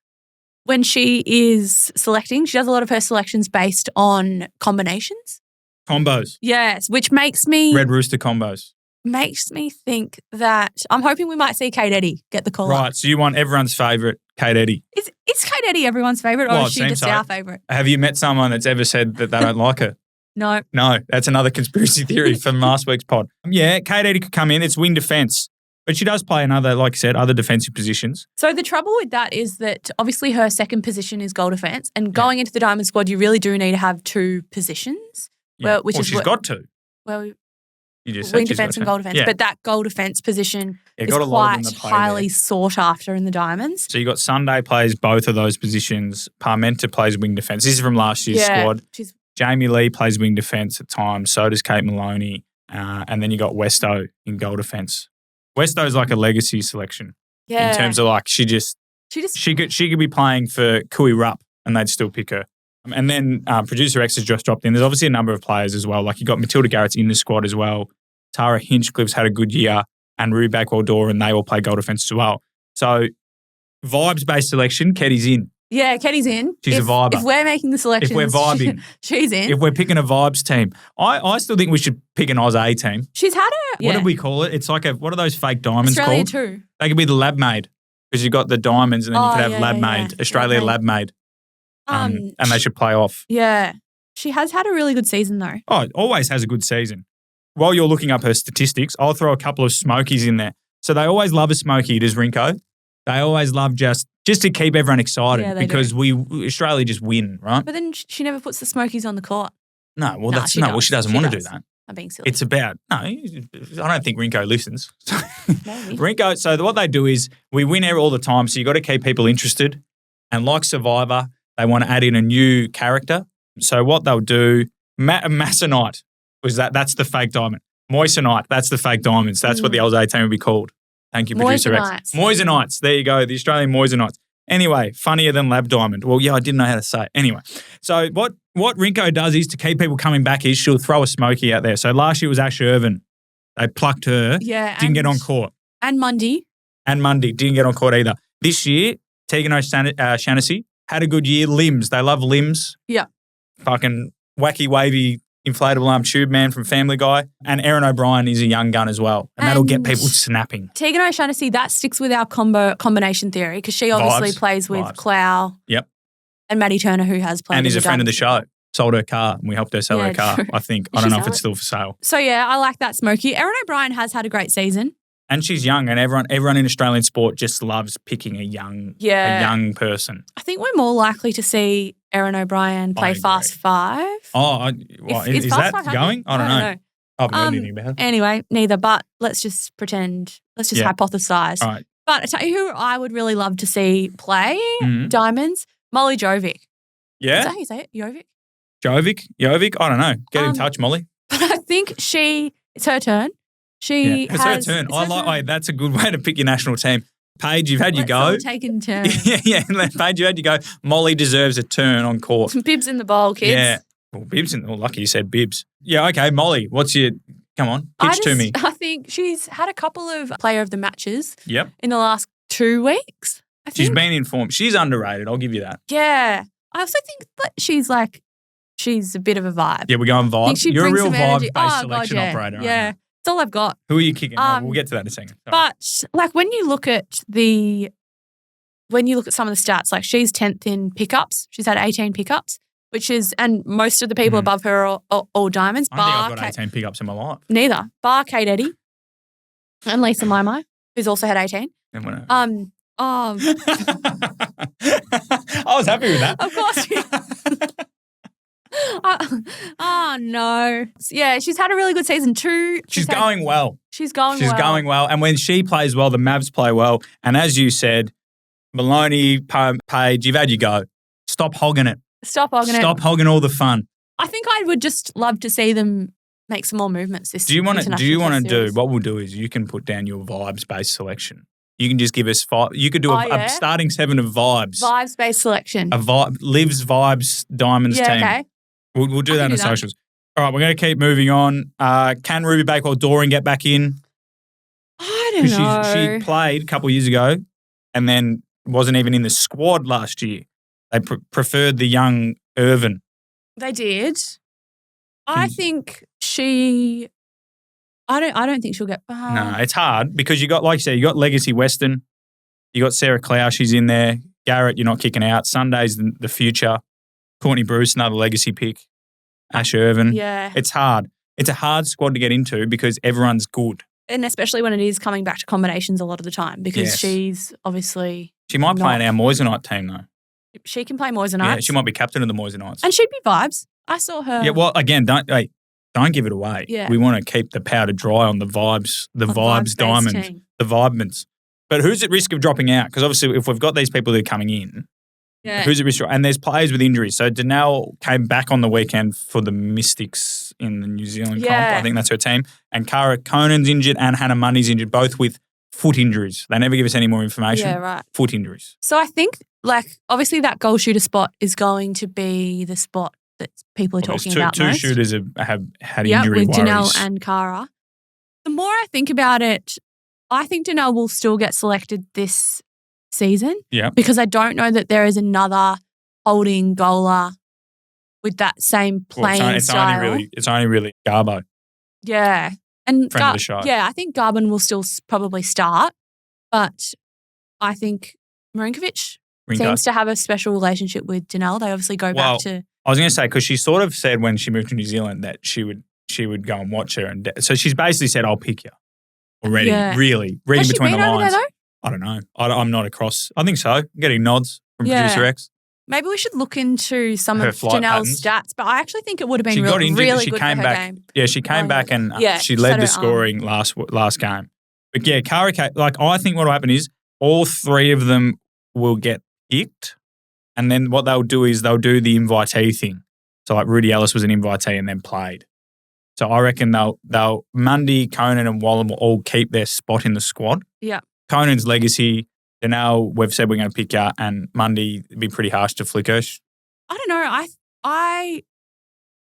Speaker 2: when she is selecting, she does a lot of her selections based on combinations.
Speaker 1: Combos.
Speaker 2: Yes, which makes me...
Speaker 1: Red Rooster combos.
Speaker 2: Makes me think that I'm hoping we might see Kate Eddy get the call up.
Speaker 1: Right, so you want everyone's favourite, Kate Eddy.
Speaker 2: Is Kate Eddy everyone's favourite or is she just our favourite?
Speaker 1: Have you met someone that's ever said that they don't like her?
Speaker 2: No.
Speaker 1: No, that's another conspiracy theory from last week's pod. Yeah, Kate Eddy could come in. It's wing defence. But she does play another, like you said, other defensive positions.
Speaker 2: So the trouble with that is that obviously her second position is goal defence, and going into the Diamond Squad, you really do need to have two positions.
Speaker 1: Yeah. She's got two.
Speaker 2: Well,
Speaker 1: you just
Speaker 2: wing defence and goal defence. Yeah. But that goal defence position is quite highly sought after in the Diamonds.
Speaker 1: So you got Sunday plays both of those positions. Parmenter plays wing defence. This is from last year's squad. Jamie Lee plays wing defence at times. So does Kate Maloney. And then you got Westo in goal defence. Westo's like a legacy selection.
Speaker 2: Yeah.
Speaker 1: In terms of like she could be playing for Kuhar and they'd still pick her. And then Producer X has just dropped in. There's obviously a number of players as well. Like you got Matilda Garrett's in the squad as well. Tara Hinchcliffe's had a good year and Rue Backwell-Dore, and they all play goal defence as well. So vibes-based selection, Ketty's in.
Speaker 2: Yeah, Ketty's in.
Speaker 1: She's a viber.
Speaker 2: If we're making the selections.
Speaker 1: If we're vibing.
Speaker 2: She's in.
Speaker 1: If we're picking a vibes team. I still think we should pick an Oz A team.
Speaker 2: She's had her.
Speaker 1: What did we call it? It's like what are those fake diamonds
Speaker 2: Australia
Speaker 1: called?
Speaker 2: too.
Speaker 1: They could be the lab made because you've got the diamonds and then you could have lab made. Australia lab made. And they should play off.
Speaker 2: Yeah. She has had a really good season though.
Speaker 1: Oh, always has a good season. While you're looking up her statistics, I'll throw a couple of smokies in there. So they always love a smoky, does Rinko. They always love just to keep everyone excited because Australia just win, right?
Speaker 2: But then she never puts the smokies on the court.
Speaker 1: No, well, she doesn't want to do that.
Speaker 2: I'm being silly.
Speaker 1: It's about, I don't think Rinko listens. Maybe. Rinko, so what they do is we win all the time, so you've got to keep people interested. And like Survivor, they want to add in a new character. So what they'll do, Masonite, that's the fake diamond. Moissanite, that's the fake diamonds. That's what the Oz A team would be called. Thank you, Producer X. Moisenites. There you go, the Australian Moisenites. Anyway, funnier than Lab Diamond. Well, yeah, I didn't know how to say it. Anyway, so what Rinko does is to keep people coming back is she'll throw a smoky out there. So last year was Ash Irvin. They plucked her.
Speaker 2: Yeah.
Speaker 1: Didn't get on court.
Speaker 2: And Mundy.
Speaker 1: Didn't get on court either. This year, Tegan O'Shannessy had a good year. Limbs. They love limbs.
Speaker 2: Yeah.
Speaker 1: Fucking wacky, wavy, inflatable arm tube man from Family Guy. And Erin O'Brien is a young gun as well. And that'll get people snapping.
Speaker 2: Tegan O'Shannessy, that sticks with our combination theory because she obviously plays with Clow.
Speaker 1: Yep.
Speaker 2: And Maddie Turner, who has played.
Speaker 1: And is a friend of the show. Sold her car and we helped her sell her car,
Speaker 2: true.
Speaker 1: I think. I don't know if it's still for sale.
Speaker 2: So, yeah, I like that smoky. Erin O'Brien has had a great season.
Speaker 1: And she's young and everyone in Australian sport just loves picking a young person.
Speaker 2: I think we're more likely to see Erin O'Brien play Fast Five.
Speaker 1: Oh, is that going? I don't know. I haven't heard anything about it.
Speaker 2: Anyway, neither, but let's just pretend. Let's just hypothesize.
Speaker 1: All right.
Speaker 2: But I tell you who I would really love to see play Diamonds, Molly Jovic.
Speaker 1: Yeah?
Speaker 2: Is that how you say it? Jovic?
Speaker 1: Jovic? I don't know. Get in touch, Molly.
Speaker 2: But I think it's her turn.
Speaker 1: It's her turn. That's a good way to pick your national team. Paige, you've had your go.
Speaker 2: Taking turns.
Speaker 1: yeah. Paige, you had your go. Molly deserves a turn on court.
Speaker 2: Some bibs in the bowl, kids.
Speaker 1: Yeah. Well, lucky you said bibs. Yeah, okay, Molly, come on, pitch to me.
Speaker 2: I think she's had a couple of player of the matches
Speaker 1: in
Speaker 2: the last 2 weeks.
Speaker 1: She's been in form. She's underrated, I'll give you that.
Speaker 2: Yeah. I also think that she's a bit of a vibe.
Speaker 1: Yeah, we're going vibes. You're a real vibe-based selection
Speaker 2: God,
Speaker 1: operator.
Speaker 2: Yeah. That's all I've got.
Speaker 1: Who are you kicking? We'll get to that in a second.
Speaker 2: But when you look at some of the stats, she's 10th in pickups. She's had 18 pickups, and most of the people above her are all diamonds.
Speaker 1: I don't think I've got 18 pickups in my life.
Speaker 2: Neither. Bar Kate Eddy and Lisa Mai, who's also had 18.
Speaker 1: I was happy with that.
Speaker 2: Of course. Oh, no. Yeah, she's had a really good season too.
Speaker 1: She's going well.
Speaker 2: She's going well.
Speaker 1: And when she plays well, the Mavs play well. And as you said, Maloney, Paige, you've had your go. Stop hogging it. Stop hogging all the fun.
Speaker 2: I think I would just love to see them make some more movements this
Speaker 1: Do you want to do, what we'll do is you can put down your vibes-based selection. You can just give us 5. You could do a starting 7 of vibes.
Speaker 2: Vibes-based selection.
Speaker 1: Liv's Vibes Diamonds team.
Speaker 2: Okay.
Speaker 1: We'll do that in the socials. All right, we're going to keep moving on. Can Ruby Bakewell-Doring get back in?
Speaker 2: I don't know.
Speaker 1: She played a couple of years ago and then wasn't even in the squad last year. They preferred the young Irvin.
Speaker 2: They did. I think she. I don't think she'll get.
Speaker 1: No, it's hard because you got, like you said, you got Legacy Weston, you got Sarah Clow, she's in there. Garrett, you're not kicking out. Sunday's the future. Courtney Bruce, another legacy pick. Ash Irvin.
Speaker 2: Yeah.
Speaker 1: It's hard. It's a hard squad to get into because everyone's good.
Speaker 2: And especially when it is coming back to combinations a lot of the time because she's obviously.
Speaker 1: She might play in our Moisenite team though.
Speaker 2: She can play Moisenites.
Speaker 1: Yeah, she might be captain of the Moisenites.
Speaker 2: And she'd be vibes. I saw her.
Speaker 1: Yeah, well, again, don't give it away.
Speaker 2: Yeah.
Speaker 1: We want to keep the powder dry on the vibes diamond, the vibements. But who's at risk of dropping out? Because obviously if we've got these people that are coming in, who's at risk? And there's players with injuries. So Danelle came back on the weekend for the Mystics in the New Zealand comp. I think that's her team. And Cara Conan's injured and Hannah Mundy's injured, both with foot injuries. They never give us any more information.
Speaker 2: Yeah, right.
Speaker 1: Foot injuries.
Speaker 2: So I think, obviously that goal shooter spot is going to be the spot that people are talking about
Speaker 1: two
Speaker 2: most.
Speaker 1: shooters have had injury
Speaker 2: with
Speaker 1: worries.
Speaker 2: Danelle and Cara. The more I think about it, I think Danelle will still get selected this season.
Speaker 1: Yeah.
Speaker 2: Because I don't know that there is another holding goaler with that same playing style.
Speaker 1: It's only really Garbo.
Speaker 2: Yeah. And
Speaker 1: friend of the show.
Speaker 2: Yeah, I think Garbin will still probably start, but I think Marinkovic seems to have a special relationship with Danelle. They obviously go back to.
Speaker 1: I was going to say, because she sort of said when she moved to New Zealand that she would go and watch her, and so she's basically said, "I'll pick you." Already, really reading between the lines.
Speaker 2: There,
Speaker 1: I don't know. I'm not across. I think so. I'm getting nods from Producer X.
Speaker 2: Maybe we should look into some of Janelle's stats, but I actually think it would have been really good for her game.
Speaker 1: Yeah, she came back and she led the scoring last game. But yeah, Cara, I think what will happen is all 3 of them will get picked, and then what they'll do is they'll do the invitee thing. So Rudy Ellis was an invitee and then played. So I reckon they'll Mundy, Conan and Wallen will all keep their spot in the squad.
Speaker 2: Yeah.
Speaker 1: Conan's legacy, Danelle, we've said we're going to pick her, and Mundy would be pretty harsh to flick her.
Speaker 2: I don't know.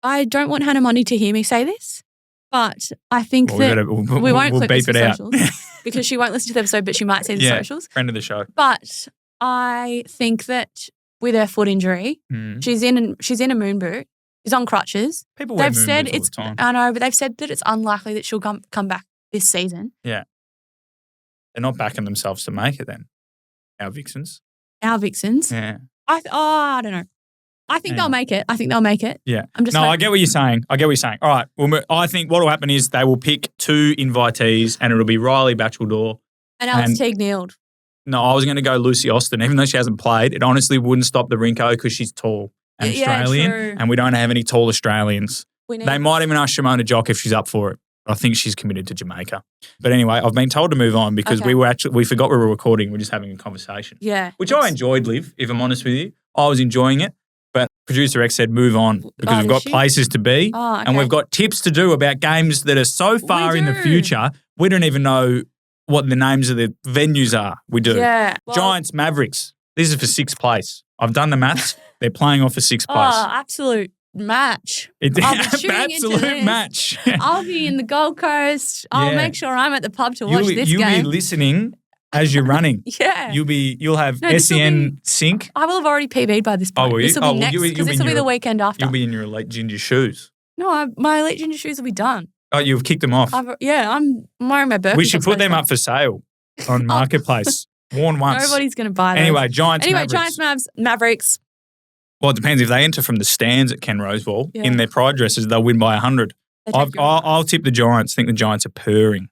Speaker 2: I don't want Hannah Mundy to hear me say this, but I think we won't clip
Speaker 1: beep
Speaker 2: this
Speaker 1: it out
Speaker 2: socials because she won't listen to the episode, but she might see the socials.
Speaker 1: Friend of the show.
Speaker 2: But I think that with her foot injury, she's in a moon boot. She's on crutches.
Speaker 1: People wear moon boots all the time.
Speaker 2: I know, but they've said that it's unlikely that she'll come back this season.
Speaker 1: Yeah. They're not backing themselves to make it then. Our Vixens.
Speaker 2: Yeah. I don't know. I think they'll make it.
Speaker 1: Yeah.
Speaker 2: I
Speaker 1: get what you're saying. All right. Well, I think what will happen is they will pick 2 invitees and it'll be Riley Batcheldor.
Speaker 2: And Alice Teague-Neald.
Speaker 1: No, I was going to go Lucy Austin. Even though she hasn't played, it honestly wouldn't stop the Rinko because she's tall and Australian.
Speaker 2: True.
Speaker 1: And we don't have any tall Australians. They might even ask Shimona Jock if she's up for it. I think she's committed to Jamaica. But anyway, I've been told to move on because we forgot we were recording. We're just having a conversation.
Speaker 2: Yeah.
Speaker 1: Which I enjoyed, Liv, if I'm honest with you. I was enjoying it. But producer X said move on because we've got places to be and we've got tips to do about games that are so far in the future, we don't even know what the names of the venues are. We do.
Speaker 2: Yeah. Well,
Speaker 1: Giants, Mavericks. This is for 6th place. I've done the maths. They're playing off for 6th place.
Speaker 2: Oh, absolute match.
Speaker 1: Absolute match.
Speaker 2: I'll be in the Gold Coast. I'll make sure I'm at the pub to watch this game.
Speaker 1: You'll be listening as you're running.
Speaker 2: Yeah.
Speaker 1: You'll have SEN sync.
Speaker 2: I will have already PB'd by this point. This will be next because this will be the weekend after.
Speaker 1: You'll be in your elite ginger shoes.
Speaker 2: No, my elite ginger shoes will be done.
Speaker 1: Oh, you've kicked them off.
Speaker 2: I'm wearing my birthday.
Speaker 1: We should put them up for sale on Marketplace. Worn once.
Speaker 2: Nobody's going to buy them.
Speaker 1: Anyway, Giants,
Speaker 2: Mavericks.
Speaker 1: Well, it depends. If they enter from the stands at Ken Rosewall in their pride dresses, they'll win by 100. I'll tip the Giants. I think the Giants are purring.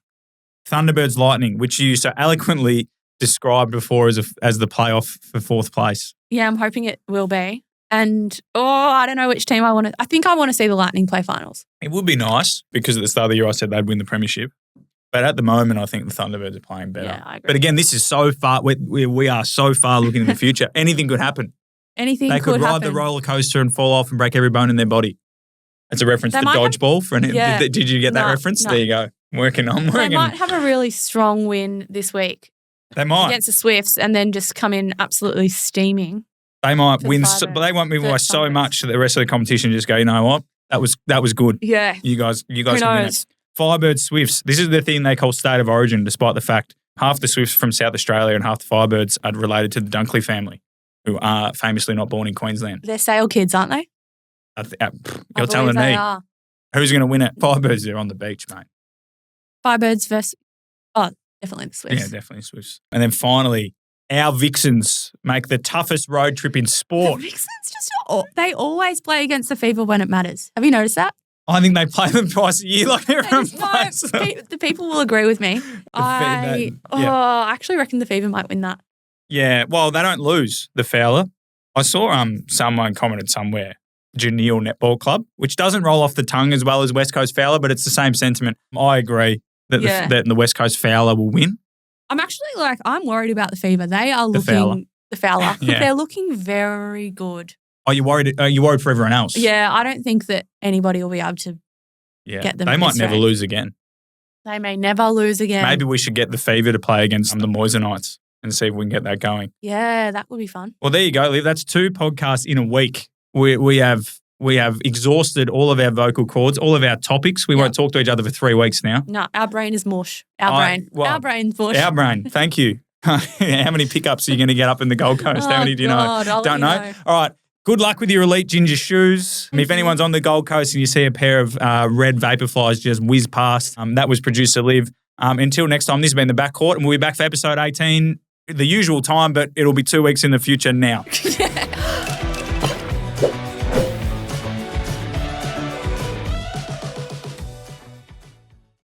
Speaker 1: Thunderbirds Lightning, which you so eloquently described before as the playoff for 4th place.
Speaker 2: Yeah, I'm hoping it will be. And, I don't know which team I want to – I think I want to see the Lightning play finals.
Speaker 1: It would be nice because at the start of the year I said they'd win the premiership. But at the moment, I think the Thunderbirds are playing better.
Speaker 2: Yeah, I agree.
Speaker 1: But again, this is so far – we are so far looking in the future. Anything could happen.
Speaker 2: They
Speaker 1: could ride the roller coaster and fall off and break every bone in their body. It's a reference to dodgeball. Did you get that reference? No. There you go. Working on.
Speaker 2: They might have a really strong win this week.
Speaker 1: They might.
Speaker 2: Against the Swifts and then just come in absolutely steaming.
Speaker 1: They might win, but they won't win by so much that the rest of the competition just go, you know what? That was good.
Speaker 2: Yeah.
Speaker 1: You guys can win it. Firebirds, Swifts. This is the thing they call state of origin, despite the fact half the Swifts from South Australia and half the Firebirds are related to the Dunkley family, who are famously not born in Queensland.
Speaker 2: They're Sale kids, aren't they?
Speaker 1: You're telling me. Who's going to win it? Firebirds, they're on the beach, mate.
Speaker 2: Firebirds versus... Oh, definitely the Swifts.
Speaker 1: Yeah, definitely Swifts. And then finally, our Vixens make the toughest road trip in sport.
Speaker 2: The Vixens they always play against the Fever when it matters. Have you noticed that?
Speaker 1: I think they play them twice a year like everyone plays them.
Speaker 2: The people will agree with me. I actually reckon the Fever might win that.
Speaker 1: Yeah, well, they don't lose, the Fowler. I saw someone commented somewhere, Janelle Netball Club, which doesn't roll off the tongue as well as West Coast Fowler, but it's the same sentiment. I agree that the West Coast Fowler will win.
Speaker 2: I'm actually I'm worried about the Fever. They are looking the Fowler.
Speaker 1: Yeah.
Speaker 2: They're looking very good.
Speaker 1: Are you worried for everyone else?
Speaker 2: Yeah, I don't think that anybody will be able to get them.
Speaker 1: They might never lose again.
Speaker 2: They may never lose again.
Speaker 1: Maybe we should get the Fever to play against the Moisanites and see if we can get that going.
Speaker 2: Yeah, that would be fun.
Speaker 1: Well, there you go, Liv. That's 2 podcasts in a week. We have exhausted all of our vocal cords, all of our topics. We won't talk to each other for 3 weeks now.
Speaker 2: No, our brain is mush. Our brain's mush.
Speaker 1: Our brain. Thank you. How many pickups are you going to get up in the Gold Coast? How many do you know? Don't know. All right. Good luck with your elite ginger shoes. If anyone's on the Gold Coast and you see a pair of red Vaporflies just whiz past, that was producer Liv. Until next time, this has been The Backcourt, and we'll be back for episode 18, the usual time, but it'll be 2 weeks in the future now.